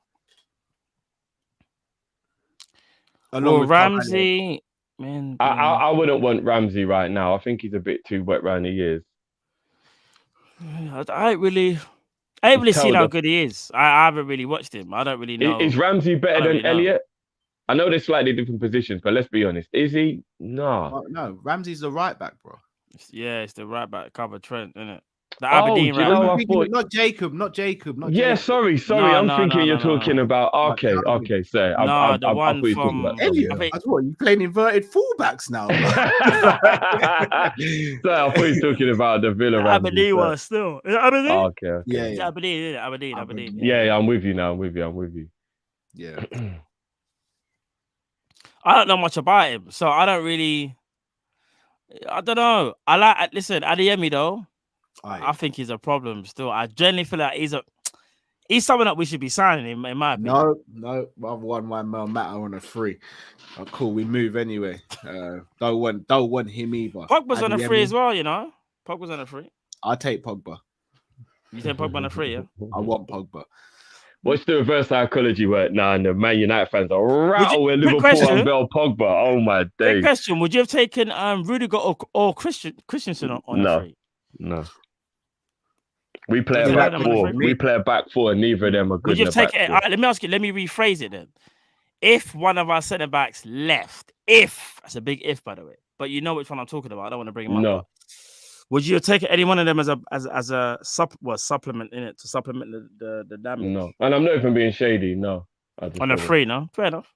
Well, Ramsey, man, I wouldn't want Ramsey right now. I think he's a bit too wet round the ears. I ain't really seen how good he is. I haven't really watched him. I don't really know. Is Ramsey better than Elliott? I know they're slightly different positions, but let's be honest. Is he? No. No, Ramsey's the right back, bro. Yeah, it's the right back cover Trent, isn't it? The Aberdeen right back. Not Jacob. Yeah, sorry. I'm thinking you're talking about. Okay, sorry. The one from Elliott. What, you playing inverted fullbacks now? So I thought you were talking about the Villa. Aberdeen one still. Is it Aberdeen? Oh, okay. Yeah. It's Aberdeen, isn't it? Aberdeen. Yeah, I'm with you now. I'm with you. Yeah. I don't know much about him, so I don't know. Listen, Adeyemi though. I think he's a problem still. I genuinely feel like he's someone that we should be signing him, in my opinion. No. I've won one matter on a free. Oh, cool. We move anyway. Don't want him either. Pogba's on a free as well, you know. Pogba's on a free. I'll take Pogba. You take Pogba on a free, yeah? I want Pogba. What's the reverse psychology work? Nah, and the Man United fans are rattle when Liverpool unveil Pogba. Oh my days. Quick question: would you have taken Rudiger or Christensen on a free? No. We play a Yeah, back them four. are We play a back four, and neither of them are good. Would you in the take back it? four. All right, let me ask you. Let me rephrase it then. If one of our centre backs left, if that's a big if, by the way, but you know which one I'm talking about. I don't want to bring him up. No. But would you take any one of them as a supplement in it to supplement the damage? No, and I'm not even being shady. No, I just On a wouldn't. free, no, fair enough.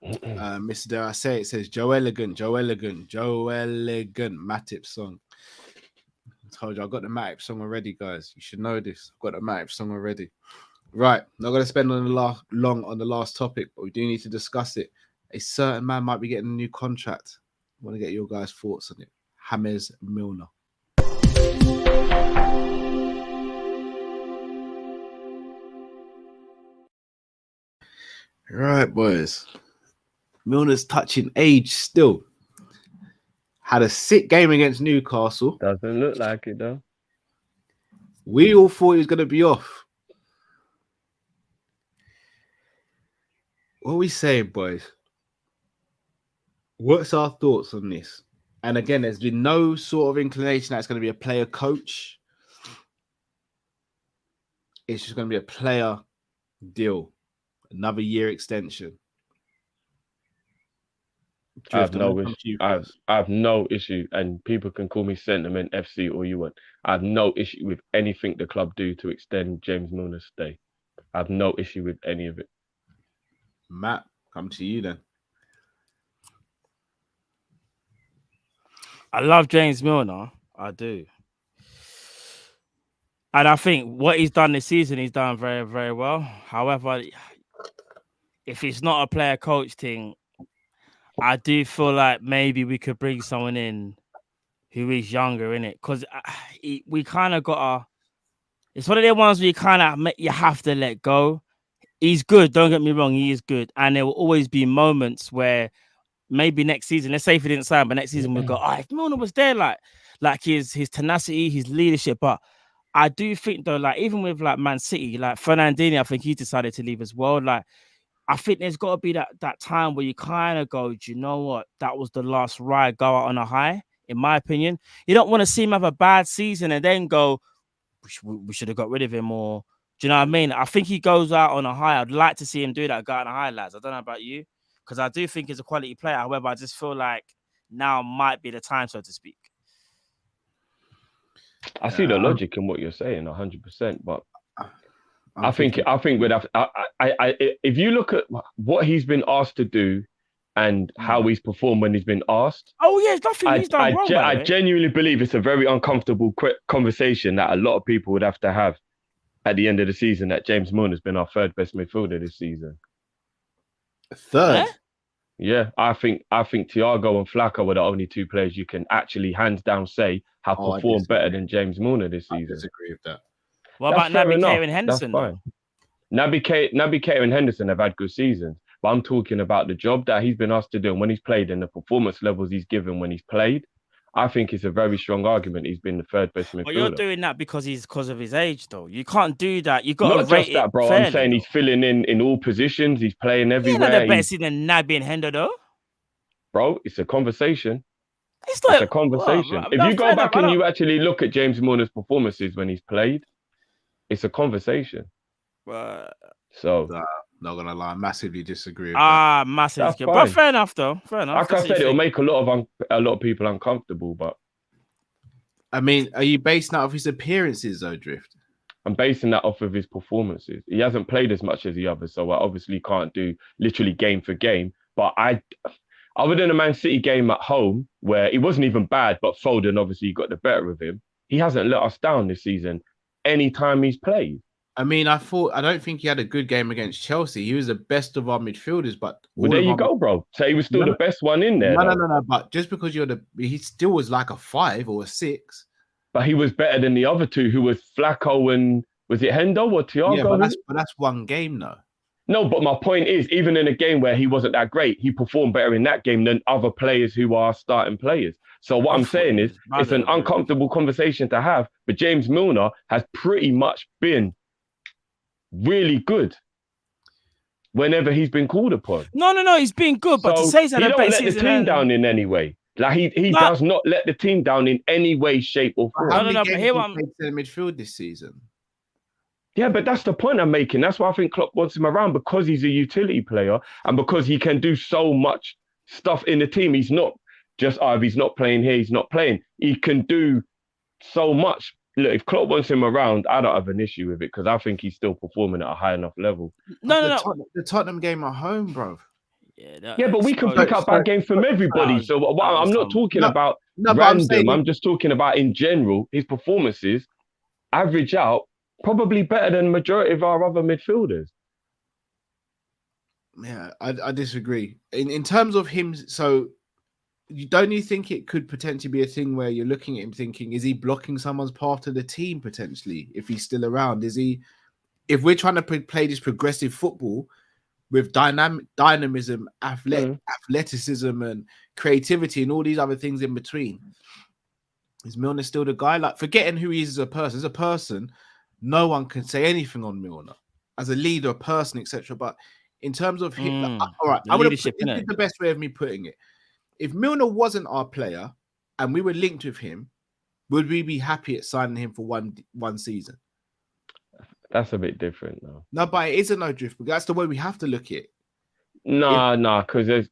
Mr. Dare I say it says Joe Elegant, Matip song. I told you I got the Matip song already, guys. You should know this. I've got the Matip song already. Right, not going to spend long on the last topic, but we do need to discuss it. A certain man might be getting a new contract. I want to get your guys' thoughts on it. James Milner. Right, boys. Milner's touching age still. Had a sick game against Newcastle. Doesn't look like it though. We all thought he was going to be off. What are we saying, boys? What's our thoughts on this? And again, there's been no sort of inclination that it's going to be a player coach. It's just going to be a player deal. Another year extension. I have no issue, and people can call me Sentiment FC all you want. I have no issue with anything the club do to extend James Milner's stay. I have no issue with any of it. Matt, come to you then. I love James Milner. I do. And I think what he's done this season, he's done very, very well. However, if it's not a player coach thing, I do feel like maybe we could bring someone in who is younger in it. Because we kind of got it's one of the ones where you have to let go. He's good. Don't get me wrong. He is good. And there will always be moments where maybe next season, let's say if he didn't sign, but next season we'll go, if Milner was there, like his tenacity, his leadership. But I do think though, like even with like Man City, like Fernandinho, I think he decided to leave as well. Like I think there's got to be that time where you kind of go, do you know what? That was the last ride. Go out on a high, in my opinion. You don't want to see him have a bad season and then go, we should have got rid of him, or do you know what I mean? I think he goes out on a high. I'd like to see him do that, go on a high, lads. I don't know about you, because I do think he's a quality player. However, I just feel like now might be the time, so to speak. I see the logic in what you're saying, 100%. But I think we'd have. If you look at what he's been asked to do and how he's performed when he's been asked. Oh yeah, it's nothing he's done wrong. I genuinely believe it's a very uncomfortable conversation that a lot of people would have to have at the end of the season. That James Milner's been our third best midfielder this season. Third. Yeah, I think Thiago and Flacco were the only two players you can actually hands down say have performed better than James Milner this season. I disagree with that. What about Naby Keita and Henderson? That's fine. Naby Keita and Henderson have had good seasons, but I'm talking about the job that he's been asked to do and when he's played and the performance levels he's given when he's played. I think it's a very strong argument. He's been the third best midfielder. But you're doing that because of his age, though. You can't do that. You got to not rate just that, bro. Fairly, I'm saying though. He's filling in all positions. He's playing everywhere. You're not the best than Naby and Hendo, though. Bro, it's a conversation. It's a conversation. Well, if you go back and you actually look at James Milner's performances when he's played, it's a conversation. So, not gonna lie, massively disagree with that. Massively. But fair enough, though. Fair enough. Like I said, it'll make a lot of people uncomfortable. But I mean, are you basing that off his appearances, though, Drift? I'm basing that off of his performances. He hasn't played as much as the others, so I obviously can't do literally game for game. But other than a Man City game at home, where he wasn't even bad, but Foden obviously got the better of him, he hasn't let us down this season any time he's played. I mean, I don't think he had a good game against Chelsea. He was the best of our midfielders, but well, there you go, bro. So he was still the best one in there. No. But just because he still was like a 5 or a 6. But he was better than the other two, who was Flacco and was it Hendo or Thiago? Yeah, but that's one game, though. No, but my point is, even in a game where he wasn't that great, he performed better in that game than other players who are starting players. So what I'm saying is, it's an uncomfortable conversation to have, but James Milner has pretty much been really good whenever he's been called upon. No, he's been good, but to say that he don't let the team down in any way. Like he No. does not let the team down in any way, shape, or form. How No, many but games here have I'm- you played in midfield this season? Yeah, but that's the point I'm making. That's why I think Klopp wants him around, because he's a utility player and because he can do so much stuff in the team. He's not just, if he's not playing here, he's not playing. He can do so much. Look, if Klopp wants him around, I don't have an issue with it because I think he's still performing at a high enough level. No. The Tottenham game at home, bro. Yeah, but we can pick up bad games from everybody. So I'm not talking about random. I'm just talking about in general, his performances average out probably better than majority of our other midfielders. Yeah, I disagree. In terms of him, so don't you think it could potentially be a thing where you're looking at him thinking, is he blocking someone's path to the team potentially if he's still around? Is he, if we're trying to play this progressive football with dynamism, athleticism and creativity and all these other things in between, is Milner still the guy? Like, forgetting who he is as a person, no one can say anything on Milner as a leader, a person, etc. But in terms of him, all right, I would have put, this is the best way of me putting it. If Milner wasn't our player and we were linked with him, would we be happy at signing him for one season? That's a bit different now. No, but it isn't no drift. But that's the way we have to look at it. Nah, because there's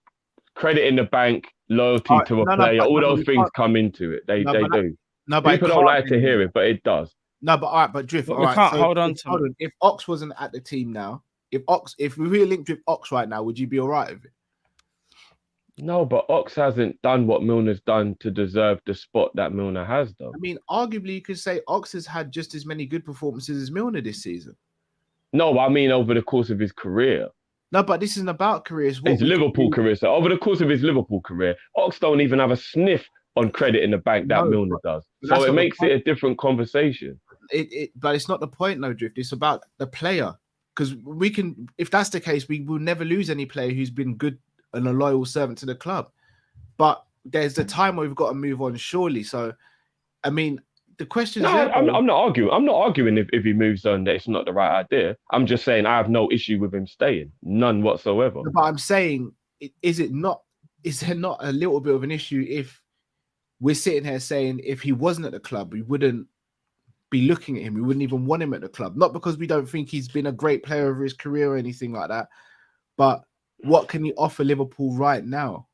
credit in the bank, loyalty to a player, all those things come into it. They do. No, but people don't like to hear it, but it does. No, but all right, but drift. But all we right, can't so hold on to. If Ox wasn't at the team now, if we were linked with Ox right now, would you be all right with it? No, but Ox hasn't done what Milner's done to deserve the spot that Milner has done. I mean, arguably, you could say Ox has had just as many good performances as Milner this season. No, I mean over the course of his career. No, but this isn't about careers. His Liverpool career. So over the course of his Liverpool career, Ox don't even have a sniff on credit in the bank that Milner does. So it makes it a different conversation. But it's not the point, no, Drift. It's about the player. Because we can, if that's the case, we will never lose any player who's been good and a loyal servant to the club. But there's a time where we've got to move on, surely. So, I mean, the question is... I'm not arguing. I'm not arguing if he moves on that it's not the right idea. I'm just saying I have no issue with him staying. None whatsoever. But I'm saying, is there not a little bit of an issue if we're sitting here saying if he wasn't at the club, we wouldn't be looking at him. We wouldn't even want him at the club. Not because we don't think he's been a great player over his career or anything like that, but what can he offer Liverpool right now?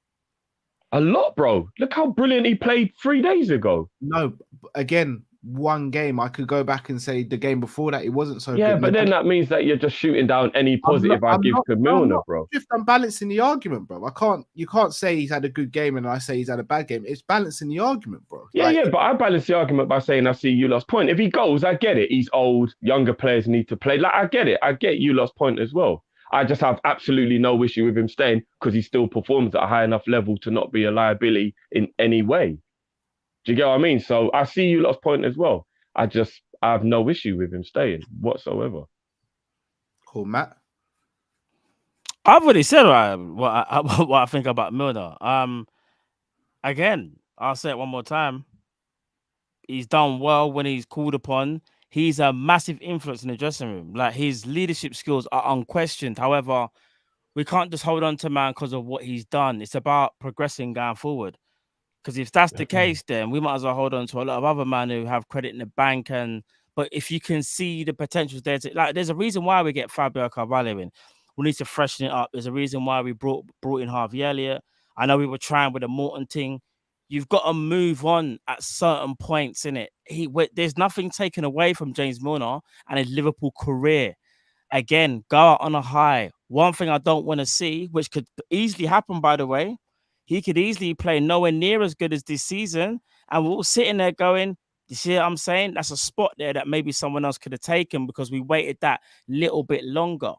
A lot, bro. Look how brilliant he played 3 days ago. No, again, one game. I could go back and say the game before that it wasn't so good. Yeah, but then that means that you're just shooting down any positive I give to Milner, bro. I'm balancing the argument, bro. You can't say he's had a good game and I say he's had a bad game. It's balancing the argument, bro. Yeah, but I balance the argument by saying I see you lost point. If he goes, I get it. He's old, younger players need to play. Like, I get it. I get you lost point as well. I just have absolutely no issue with him staying because he still performs at a high enough level to not be a liability in any way. Do you get what I mean? So I see you lost point as well. I have no issue with him staying whatsoever. Cool, Matt. I've already said what I think about Milner. Again, I'll say it one more time. He's done well when he's called upon. He's a massive influence in the dressing room. Like, his leadership skills are unquestioned. However, we can't just hold on to man because of what he's done. It's about progressing going forward. Because if that's the case, then we might as well hold on to a lot of other men who have credit in the bank. But if you can see the potentials there, there's a reason why we get Fabio Carvalho in. We need to freshen it up. There's a reason why we brought in Harvey Elliott. I know we were trying with the Morton thing. You've got to move on at certain points in it. There's nothing taken away from James Milner and his Liverpool career. Again, go out on a high. One thing I don't want to see, which could easily happen, by the way, he could easily play nowhere near as good as this season. And we're all sitting there going, you see what I'm saying? That's a spot there that maybe someone else could have taken because we waited that little bit longer.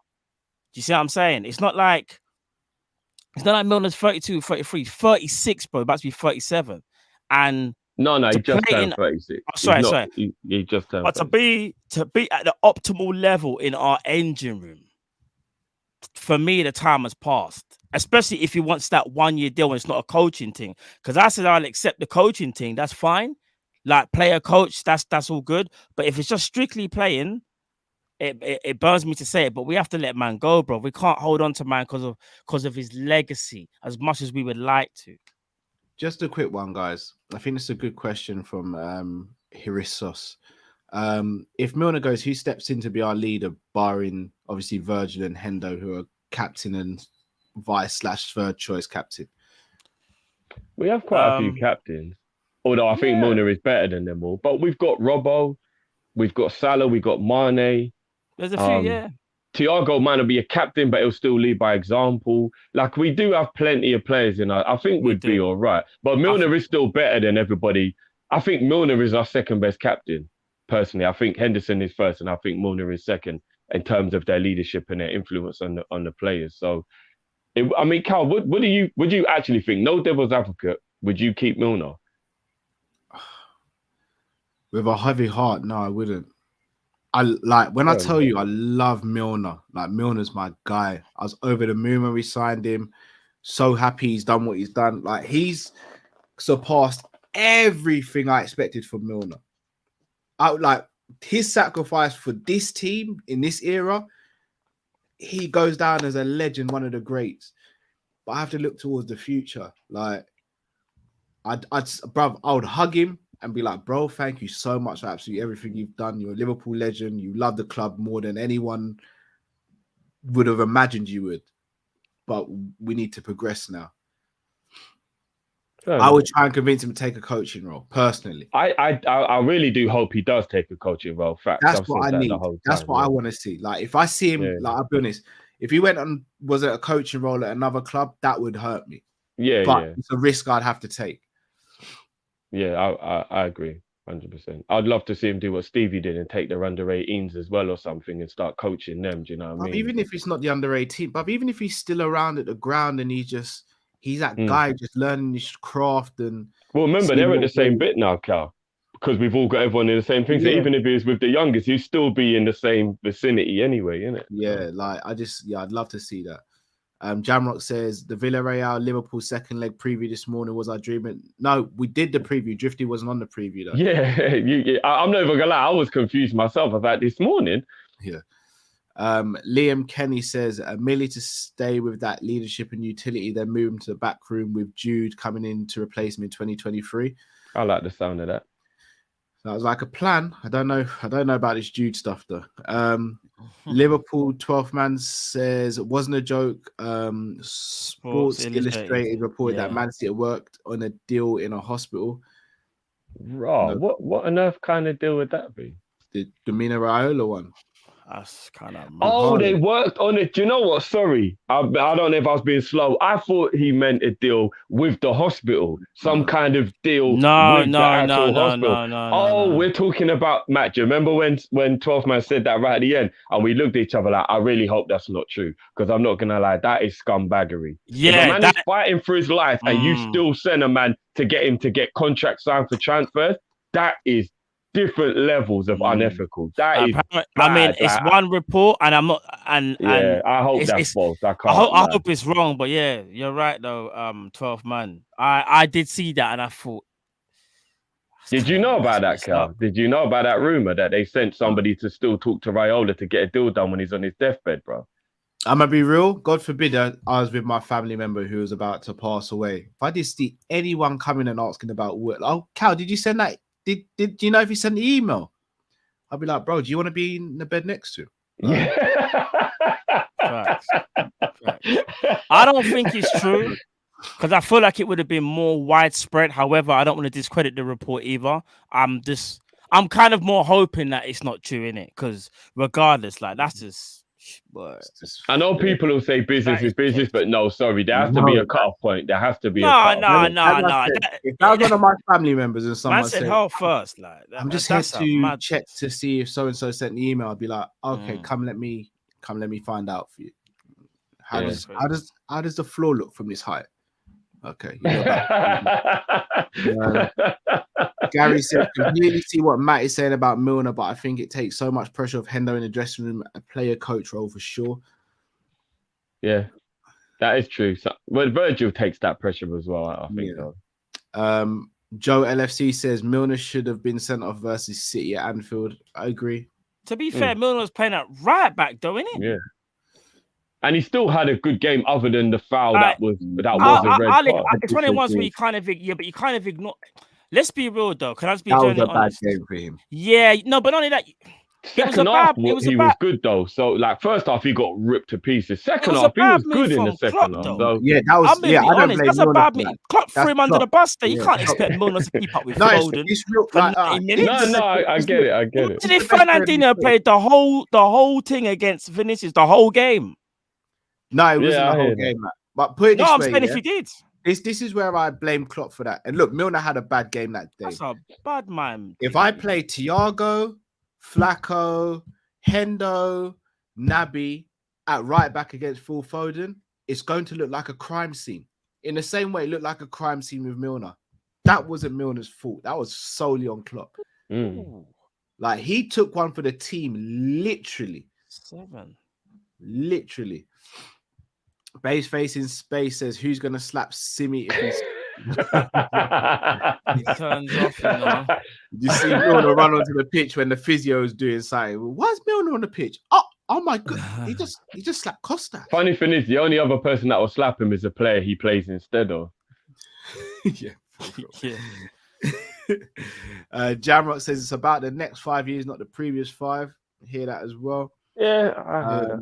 Do you see what I'm saying? It's not like Milner's 32, 33, 36, bro. About to be 37. And no, he just turned 36. Sorry. He just turned. But to be at the optimal level in our engine room, for me, the time has passed. Especially if he wants that 1 year deal and it's not a coaching thing. Because I said I'll accept the coaching thing. That's fine. Like, player coach, that's all good. But if it's just strictly playing, it burns me to say it, but we have to let man go, bro. We can't hold on to man because of his legacy as much as we would like to. just a quick one, guys. I think it's a good question from Hirissos. If Milner goes, who steps in to be our leader, barring obviously Virgil and Hendo, who are captain and vice/third choice captain? We have quite a few captains, although I think Milner is better than them all. But we've got Robbo, we've got Salah, we've got Mane. There's a few, Thiago might not be a captain, but he'll still lead by example. Like, we do have plenty of players in our, I think we'd be all right. But Milner is still better than everybody. I think Milner is our second best captain, personally. I think Henderson is first, and I think Milner is second in terms of their leadership and their influence on the players. So, I mean, Cal, would you actually think, no devil's advocate, would you keep Milner? With a heavy heart, no, I wouldn't. I tell you, I love Milner. Like, Milner's my guy. I was over the moon when we signed him. So happy he's done what he's done. Like, he's surpassed everything I expected from Milner. His sacrifice for this team in this era, he goes down as a legend, one of the greats. But I have to look towards the future. Like, I would hug him and be like, bro, thank you so much for absolutely everything you've done. You're a Liverpool legend. You love the club more than anyone would have imagined you would. But we need to progress now. I would try and convince him to take a coaching role, personally. I really do hope he does take a coaching role. Fact, that's what I need. That's what I want to see. Like, if I see him, I'll be honest, if he went and was at a coaching role at another club, that would hurt me. But it's a risk I'd have to take. Yeah, I agree, 100%. I'd love to see him do what Stevie did and take their under-18s as well or something and start coaching them. Do you know what I mean? Even if it's not the under-18, but even if he's still around at the ground and he's that guy just learning his craft and. Well, remember they're at the same bit now, Cal, because we've all got everyone in the same thing. So even if he was with the youngest, he'd still be in the same vicinity anyway, innit? Yeah, I'd love to see that. Jamrock says the Villarreal Liverpool second leg preview this morning was our dream. No, we did the preview. Drifty wasn't on the preview though. Yeah, I'm not even gonna lie. I was confused myself about this morning. Yeah. Liam Kenny says merely to stay with that leadership and utility, then move him to the back room with Jude coming in to replace him in 2023. I like the sound of that. That was like a plan. I don't know about this Jude stuff though. Liverpool 12th man says it wasn't a joke. Sports Illustrated reported that Man City worked on a deal in a hospital. Raw. No. What on earth kind of deal would that be? The Mina Raiola one. That's kind of. Oh, they worked on it. Do you know what? Sorry, I don't know if I was being slow. I thought he meant a deal with the hospital, some kind of deal. No. We're talking about Matt. Do you remember when 12th man said that right at the end, and we looked at each other like, I really hope that's not true, because I'm not gonna lie, that is scumbaggery. Yeah, if a man is fighting for his life, and you still send a man to get him to get contract signed for transfers, that is different levels of unethical. That is bad. I mean, it's one report, and I'm not. And I hope that's false. I hope it's wrong, but yeah, you're right though. 12th man, I did see that, and I thought. Did you know about that, Cal? Did you know about that rumor that they sent somebody to still talk to Raiola to get a deal done when he's on his deathbed, bro? I'm gonna be real. God forbid I was with my family member who was about to pass away. If I did see anyone coming and asking about what, Cal, did you send that? Did you know if he sent the email? I'll be like, bro, do you want to be in the bed next to him? Facts. I don't think it's true, because I feel like it would have been more widespread. However, I don't want to discredit the report either. I'm kind of more hoping that it's not true, innit? Because regardless, like, that's just. But I know people will say business is business, but no, sorry, there has to be a cut-off point. There has to be no. If that was one of my family members and someone said her first, like, I'm just here to check to see if so and so sent the email, I'd be like, okay, come let me find out for you. How does the floor look from this height? Okay. Gary said, I can really see what Matt is saying about Milner, but I think it takes so much pressure of Hendo in the dressing room, a player coach role for sure. Yeah, that is true. So, well, Virgil takes that pressure as well, I think. Yeah. Joe LFC says Milner should have been sent off versus City at Anfield. I agree. To be fair, Milner was playing at right back, though, isn't he? Yeah. And he still had a good game, other than the foul I- that was a red card. It's one of the ones where you kind of but you kind of ignore. Let's be real though. Can I just be That was genuinely a bad honest? game for him. Yeah, no, but not only that. Second half, he was good though. So like first half, he got ripped to pieces. Second half, he was good in the second half. So Yeah, that was. I'm gonna be honest. That's a bad move. Klopp threw him under the bus. There, you can't expect Milner to keep up with Foden for 90 minutes. No, I get it. Imagine if Fernandinho played the whole thing against Vinicius the whole game. No, it wasn't the whole game, man. But put it this way, I'm saying if he did. This is where I blame Klopp for that. And look, Milner had a bad game that day. That's a bad man. If I play Thiago, Flacco, Hendo, Naby at right back against Phil Foden, it's going to look like a crime scene. In the same way, it looked like a crime scene with Milner. That wasn't Milner's fault. That was solely on Klopp. Like, he took one for the team, literally. 7. Literally. Base facing space says, who's going to slap Simi if he's... He turns off, you know. You see Milner run onto the pitch when the physio is doing something. Why is Milner on the pitch? Oh my god! He just slapped Costa. Funny thing is, the only other person that will slap him is a player he plays instead of. Yeah. Jamrock says it's about the next 5 years, not the previous 5. I hear that as well. Yeah, I hear that.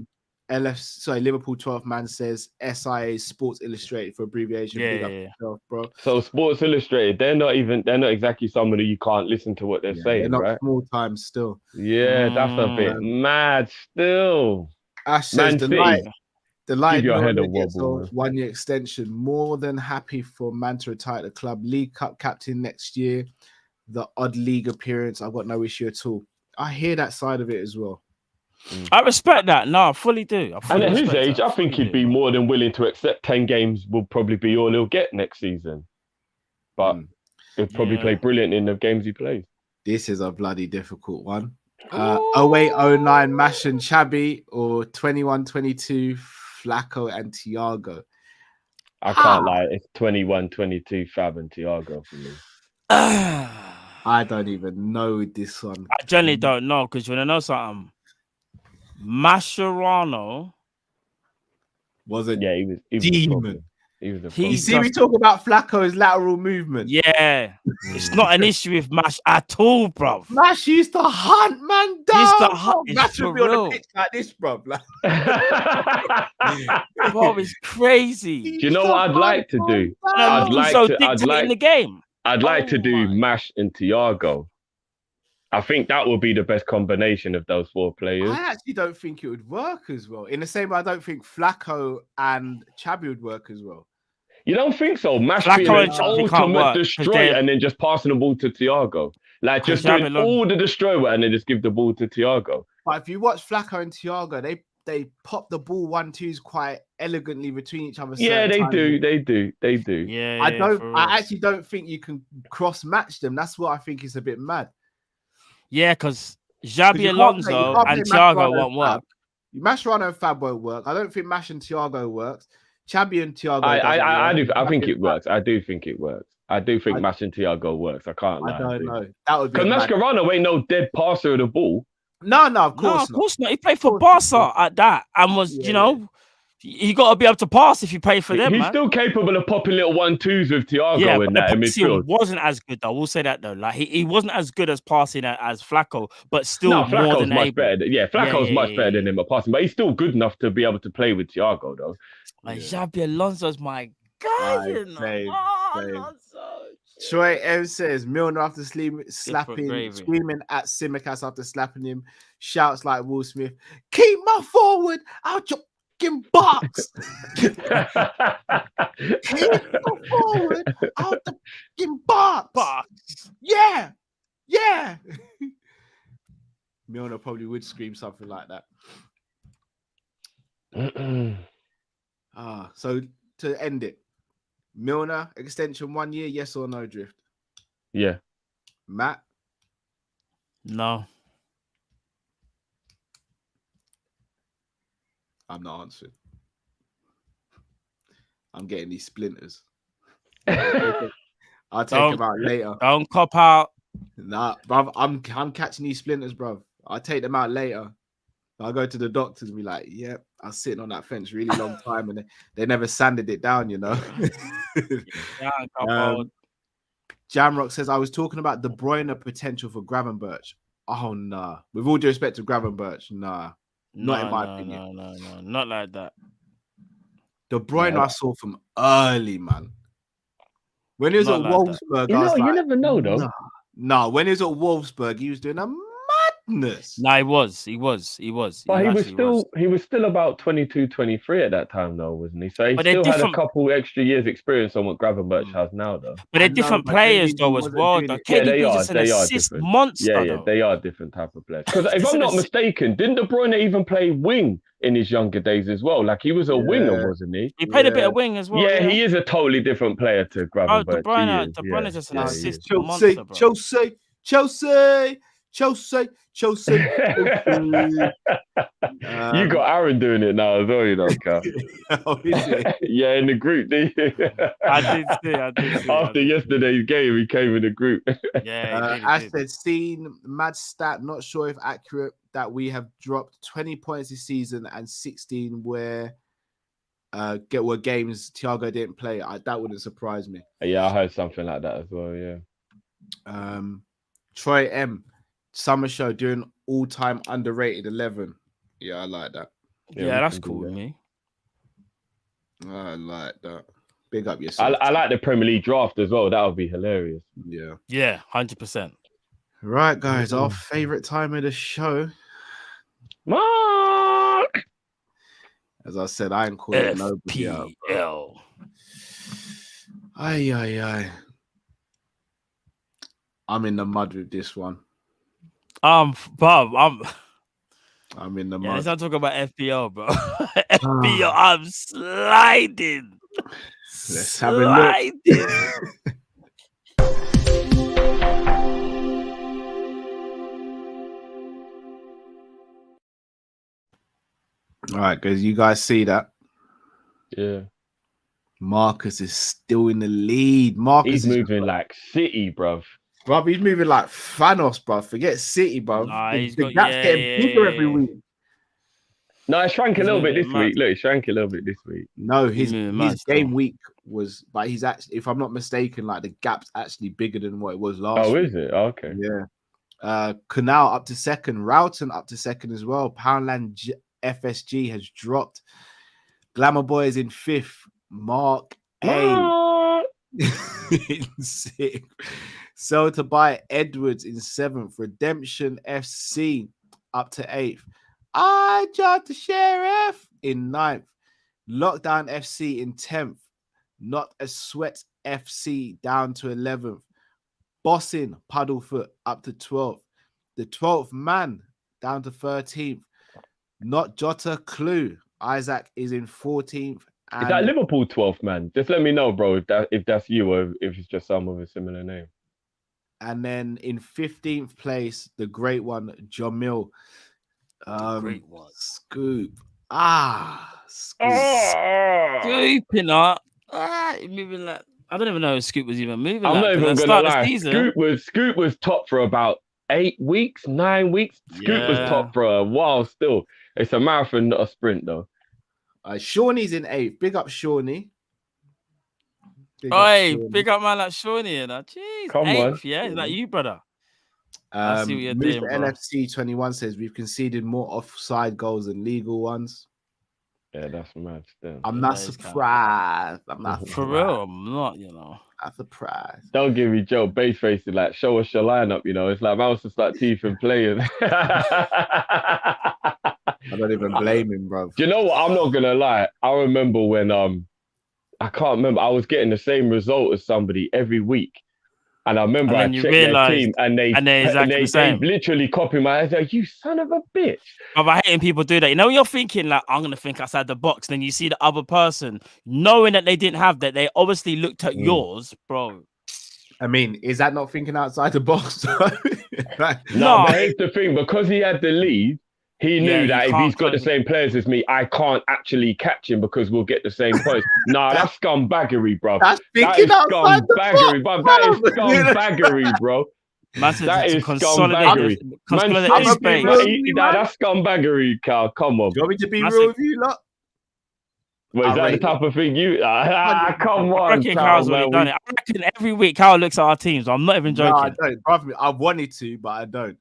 Liverpool 12 man says SIA Sports Illustrated for abbreviation. Big up yourself, bro. So Sports Illustrated, they're not exactly somebody you can't listen to what they're saying, they're not right? Small time still. Yeah, that's a bit mad still. Ash says the light your head a gets wobble, a 1 year extension. More than happy for Man to retire the club. League Cup captain next year. The odd league appearance, I've got no issue at all. I hear that side of it as well. I respect that. No, I fully do. And at his age, I think he'd be more than willing to accept 10 games will probably be all he'll get next season. But he'll probably play brilliant in the games he plays. This is a bloody difficult one. 08-09 Mash and Chabby or 21-22 Flacco and Thiago. I can't lie. It's 21-22 Fab and Thiago for me. I don't even know this one. I generally don't know because you want to know something. Mascherano wasn't. Yeah, he was demon. He was you see, we talk about Flacco's lateral movement. Yeah, it's not an issue with Mash at all, bro. Mash used to hunt man down. Used to hunt. Mash would be on the pitch like this, bro. Bro, it's crazy. Do you know what I'd like to do? I'd like in the game. I'd like to do Mash and Thiago. I think that would be the best combination of those 4 players. I actually don't think it would work as well. In the same way, I don't think Flacco and Chabby would work as well. You don't think so? Mash being an ultimate destroyer and then just passing the ball to Thiago. Like just doing all the destroyer and then just give the ball to Thiago. But if you watch Flacco and Thiago, they pop the ball 1-2s quite elegantly between each other. Yeah, they do. Yeah, I actually don't think you can cross match them. That's what I think is a bit mad. Yeah, because Xabi Alonso and Thiago won't work. Mascherano and Fab won't work. I don't think Mash and Thiago works. Chabby and Thiago. I think it works. I do think it works. I do think Mash and Thiago works. I can't lie. I don't know. That would be because Mascherano ain't no dead passer of the ball. No, of course not. He played for Barca at that and was, you know, you got to be able to pass if you play for them. He's still capable of popping little 1-2s with Thiago in that midfield. Wasn't as good though. We'll say that though. Like he wasn't as good as passing as Flacco, but still more than much better. Flacco's much better than him at passing, but he's still good enough to be able to play with Thiago though. Like Xabi Alonso's my guy. Troy M says Milner after screaming at Simicast after slapping him, shouts like Will Smith, "Keep my forward out your fucking box." Keep my forward out the fucking box. Yeah. Milner probably would scream something like that. So to end it, Milner extension 1 year, yes or no, Drift? Yeah. Matt? No. I'm not answering. I'm getting these splinters. I'll take them out later. Don't cop out. Nah, bruv, I'm catching these splinters, bruv. I'll take them out later. I'll go to the doctors and be like, yep, I was sitting on that fence really long time, and they never sanded it down, you know. Jamrock says, I was talking about the Bruyne potential for Gravenberch. Oh, nah. With all due respect to Gravenberch, nah. Not in my opinion. No, not like that. The Bruyne I saw from early, man. When he was at Wolfsburg, I was like, you never know, though. Nah, when he was at Wolfsburg, he was doing a madness. No, he was. But he was still about 22, 23 at that time, though, wasn't he? So he still had a couple extra years experience on what Gravenberch has now, though. But they're different players, though, as well. They are different. Monster, yeah, they are different type of players. Because if I'm not mistaken, didn't De Bruyne even play wing in his younger days as well? Like, he was a winger, wasn't he? He played a bit of wing as well. Yeah, he is a totally different player to Gravenberch. De Bruyne is just an assist monster, bro. Chelsea. You got Aaron doing it now as well, you know, Cal. Yeah, in the group, did you? I did see. After yesterday's game, he came in the group. Yeah, I said, seen mad stat, not sure if accurate, that we have dropped 20 points this season and 16 where games Thiago didn't play. That wouldn't surprise me. Yeah, I heard something like that as well, yeah. Troy M. Summer show doing all-time underrated 11. Yeah, I like that. Yeah, that's cool with me. I like that. Big up yourself. I like the Premier League draft as well. That would be hilarious. Yeah, 100%. Right, guys, our favorite time of the show. Mark. As I said, I ain't calling nobody out. Aye. I'm in the mud with this one. Bob, I'm in the mud. Let's not talk about FPL, bro. FPL, I'm sliding. Let's have a look. All right, guys, you guys see that? Yeah. Marcus is still in the lead. Marcus is moving like City, bruv. Bruv, he's moving like Thanos, bruv. Forget City, bruv. The gap's getting bigger every week. No, it shrank a little bit this week. Look, it shrank a little bit this week. No, his game week was, but he's actually, if I'm not mistaken, like the gap's actually bigger than what it was last week. Oh, is it? Okay. Yeah. Canal up to second. Roughton up to second as well. Poundland FSG has dropped. Glamour Boy is in fifth. Mark A in sixth. So to buy Edwards in seventh. Redemption FC up to eighth. I jumped the Sheriff in ninth. Lockdown FC in 10th. Not a Sweat FC down to 11th. Bossing Puddlefoot up to 12th. The 12th man down to 13th. Not Jota Clue. Isaac is in 14th. Is that Liverpool 12th man? Just let me know, bro, if that's you or if it's just someone with a similar name. And then in 15th place, the great one, Jamil. Great one. Scoop. Scooping up. Moving like I don't even know if Scoop was even moving. I'm not even gonna lie. Scoop was top for about 8 weeks, 9 weeks. Scoop was top for a while still. It's a marathon, not a sprint, though. Shawnee's in 8th. Big up Shawnee. Big up man like Shawnee. Jeez, come 8th, on. Yeah, is that you, brother? I see what you're doing, bro. LFC 21 says we've conceded more offside goals than legal ones. Yeah, that's mad. Still. I'm not surprised. I'm not for real. I'm not, I'm surprised. Don't give me Joe base facing like show us your lineup. It's like I was just like teeth and playing. I don't even blame him, bro. Do you know what? I'm not gonna lie. I remember when I can't remember. I was getting the same result as somebody every week. And I remember I checked their team and they literally copied my head. Like, you son of a bitch. But I hate people do that. When you're thinking like, I'm going to think outside the box. Then you see the other person knowing that they didn't have that. They obviously looked at yours, bro. I mean, is that not thinking outside the box? No, but here's the thing. Because he had the lead, he knew that if he's got the same players as me, I can't actually catch him because we'll get the same points. Nah, that's scumbaggery, bro. That's thinking outside the box, bro. That is scumbaggery, bro. Man said That to is consolidate, scumbaggery. consolidate I'm the a space. big man. That's scumbaggery, Carl. Come on. Do you want me to be That's real a- with you, lot? Well, I is that the rate type of thing you? Come I on, reckon Carl, Kyle's already man. done it. I reckon every week Kyle looks at our teams. I'm not even No, I joking. don't. Brother, I wanted to, but I don't.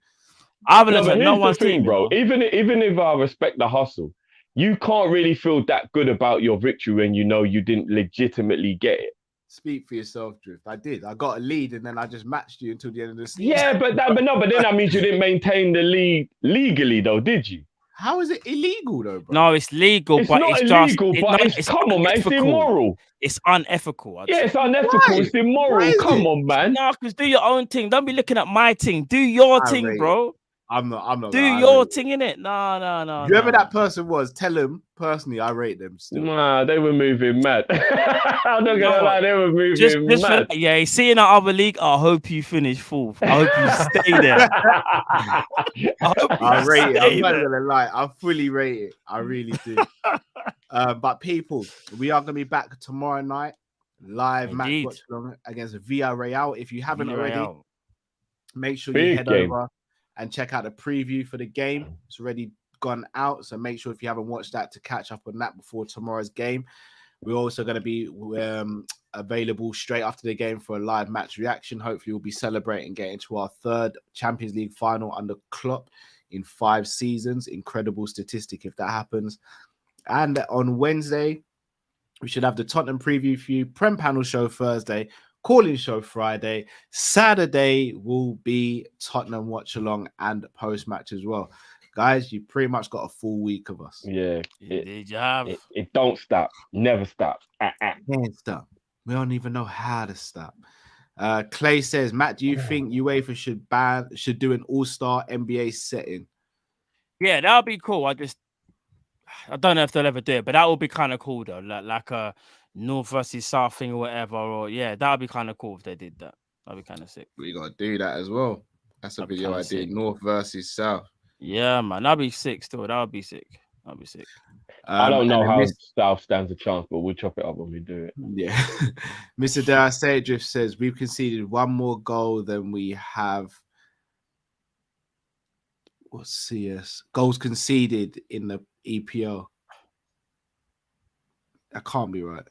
I haven't No, looked but at no here's the one's thing, team, you bro. know. Even if I respect the hustle, you can't really feel that good about your victory when you know you didn't legitimately get it. Speak for yourself, Drift. I did. I got a lead, and then I just matched you until the end of the season. Yeah, but then that means you didn't maintain the lead legally, though, did you? How is it illegal, though, bro? No, it's legal, It's but not it's illegal, just but it's come on, man. It's unethical. immoral. It's unethical. I'd Yeah, say. it's unethical. Why? It's Why immoral. is Come it? on, man. No, because do your own thing. Don't be looking at my thing. Do your I thing, rate bro. I'm not. Do I your rate thing in it. No. whoever that person was, tell him personally. I rate them still. Nah, they were moving mad. I'm not gonna No, lie, they were moving just for mad. that, yeah. Seeing that other league, I hope you finish fourth. I hope you stay there. I hope I you rate it. stay I'm not there. gonna lie. I fully rate it. I really do. But people, we are gonna be back tomorrow night, live match Indeed. watch along against Villarreal. If you haven't already, Villarreal. make sure you Big head game. over and check out the preview for the game. It's already gone out, so make sure if you haven't watched that to catch up on that before tomorrow's game. We're also going to be available straight after the game for a live match reaction. Hopefully, we'll be celebrating getting to our third Champions League final under Klopp in 5 seasons. Incredible statistic if that happens. And on Wednesday, we should have the Tottenham preview for you, Prem panel show Thursday, calling show Friday. Saturday will be Tottenham watch along and post match as well. Guys, you pretty much got a full week of us. Yeah, Indeed, you have. it don't stop, never stop. Can't stop. We don't even know how to stop. Clay says, Matt, do you think UEFA should do an all-star NBA setting? Yeah, that would be cool. I don't know if they'll ever do it, but that would be kind of cool though. Like a North versus South thing or whatever. Or yeah, that would be kind of cool if they did that. That'd be kind of sick. We got to do that as well. That's a That'd be video kinda idea. sick. North versus South. Yeah, man, that'd be sick. Still, that would be sick. That'd be sick. I don't know and how then South stands a chance, but we'll chop it up when we do it. Yeah. Mr. Dare Say Drift says we've conceded one more goal than we have. What's CS? Goals conceded in the EPL. That can't be right.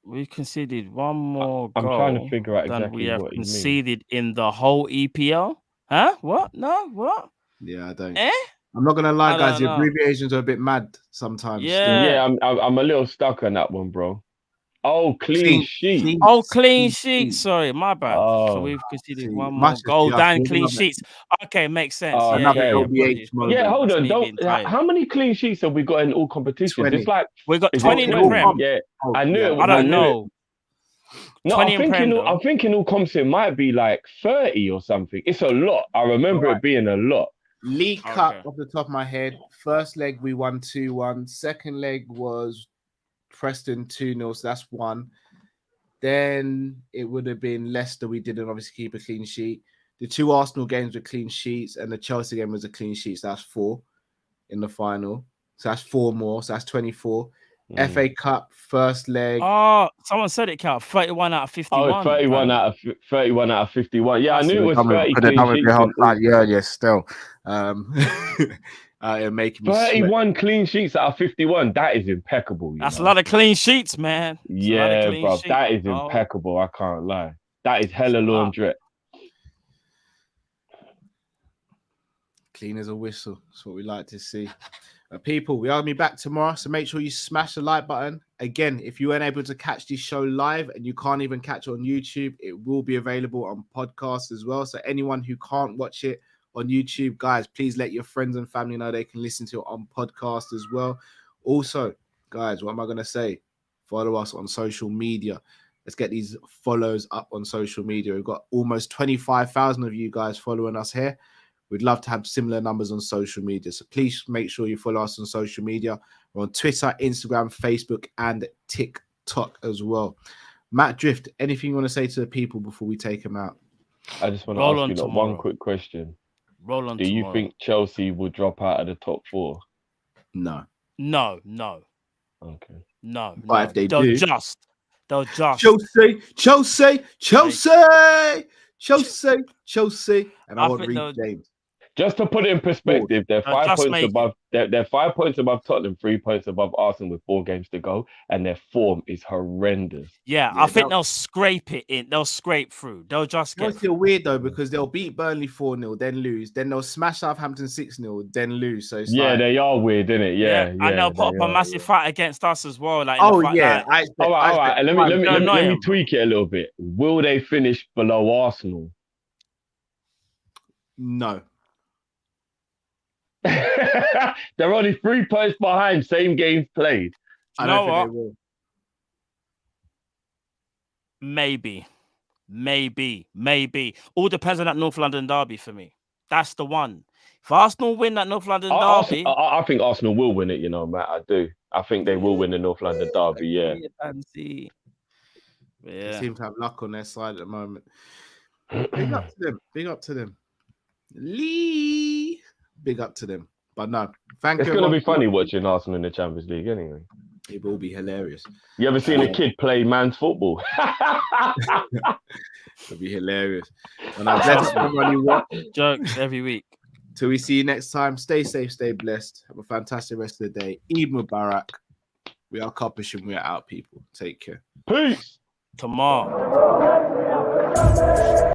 We conceded one more I'm goal trying to figure out than exactly we have what you mean. conceded in the whole EPL. Huh? What? No, what? Yeah, I don't. Eh? I'm not gonna lie, I guys. don't The know. abbreviations are a bit mad sometimes. Yeah. Yeah, I'm a little stuck on that one, bro. Oh, clean sheet. Oh, clean sheets. Sorry, my bad. So Oh. we've conceded See, one more must just goal be us. than We're clean another- sheets. Okay, makes sense. Oh, yeah, okay. yeah, LBH apologies. moment. Yeah, hold That's on. me being tired. How many clean sheets have we got in all competitions? 20. It's like We got is 20 it in the 20? Prem. Yeah, Oh, I knew yeah. it. I don't knew know. it. No, 20 in Prem, though. I'm thinking all comps it might be like 30 or something. It's a lot. I remember it being a lot. League Okay. Cup off the top of my head. First leg we won 2-1. Second leg was Preston 2-0. So that's 1. Then it would have been Leicester. We didn't obviously keep a clean sheet. The 2 Arsenal games were clean sheets, and the Chelsea game was a clean sheet. So that's 4 in the final. So that's 4 more. So that's 24. FA Cup first leg. Oh, someone said it, Cal. 31 out of 51. Oh, 31 out of 51. Yeah, I knew it was 30 Could have clean done with sheets. the whole in all. slightly earlier still. It making me sweat. 31 clean sheets out of 51. That is impeccable. That's a lot of clean sheets, man. That's a lot of Yeah, clean bro. sheets. That is Oh, impeccable. I can't lie. That is hella laundry. Clean as a whistle. That's what we like to see. People, we are going to be back tomorrow, so make sure you smash the like button. Again, if you weren't able to catch this show live and you can't even catch it on YouTube, it will be available on podcast as well. So anyone who can't watch it on YouTube, guys, please let your friends and family know they can listen to it on podcast as well. Also, guys, what am I going to say? Follow us on social media. Let's get these follows up on social media. We've got almost 25,000 of you guys following us here. We'd love to have similar numbers on social media. So please make sure you follow us on social media. We're on Twitter, Instagram, Facebook, and TikTok as well. Matt Drift, anything you want to say to the people before we take them out? I just want to Roll ask on you like, tomorrow. one quick question. roll on Do you tomorrow. think Chelsea will drop out of the top 4? No. No. Okay. But if they They'll do- just. Chelsea. Chelsea, and I I want think Reece they'll- James. Just to put it in perspective, they're No, 5 just points make above. They're 5 points above Tottenham, 3 points above Arsenal with 4 games to go, and their form is horrendous. Yeah, Yeah, I think they'll scrape it in. They'll scrape through. They'll just You know get what's still weird though, because they'll beat Burnley 4-0, then lose, then they'll smash Southampton 6-0, then lose. So it's Yeah, like, they are weird, isn't it? Yeah, and they'll put they up a are, massive yeah. fight against us as well. Like, in oh the fight, yeah, like, I expect, All right. And let annoy me him. tweak it a little bit. Will they finish below Arsenal? no. They're only 3 points behind, same games played. I know don't think what? they will. Maybe. All depends on that North London derby for me. That's the one. If Arsenal win that North London derby, I think Arsenal will win it, you know, Matt. I do. I think they will win the North London derby, yeah. They seem to have luck on their side at the moment. Big up to them. Big up to them. Lee. Big up to them. But no, thank It's you. going to be everyone. funny watching Arsenal in the Champions League anyway. It will be hilarious. You ever seen a kid play man's football? It'll be hilarious. And I bless everyone you watch. jokes every week. Till we see you next time. Stay safe, stay blessed. Have a fantastic rest of the day. Eid Mubarak. We are Kop-Ish and we are out, people. Take care. Peace. Tomorrow.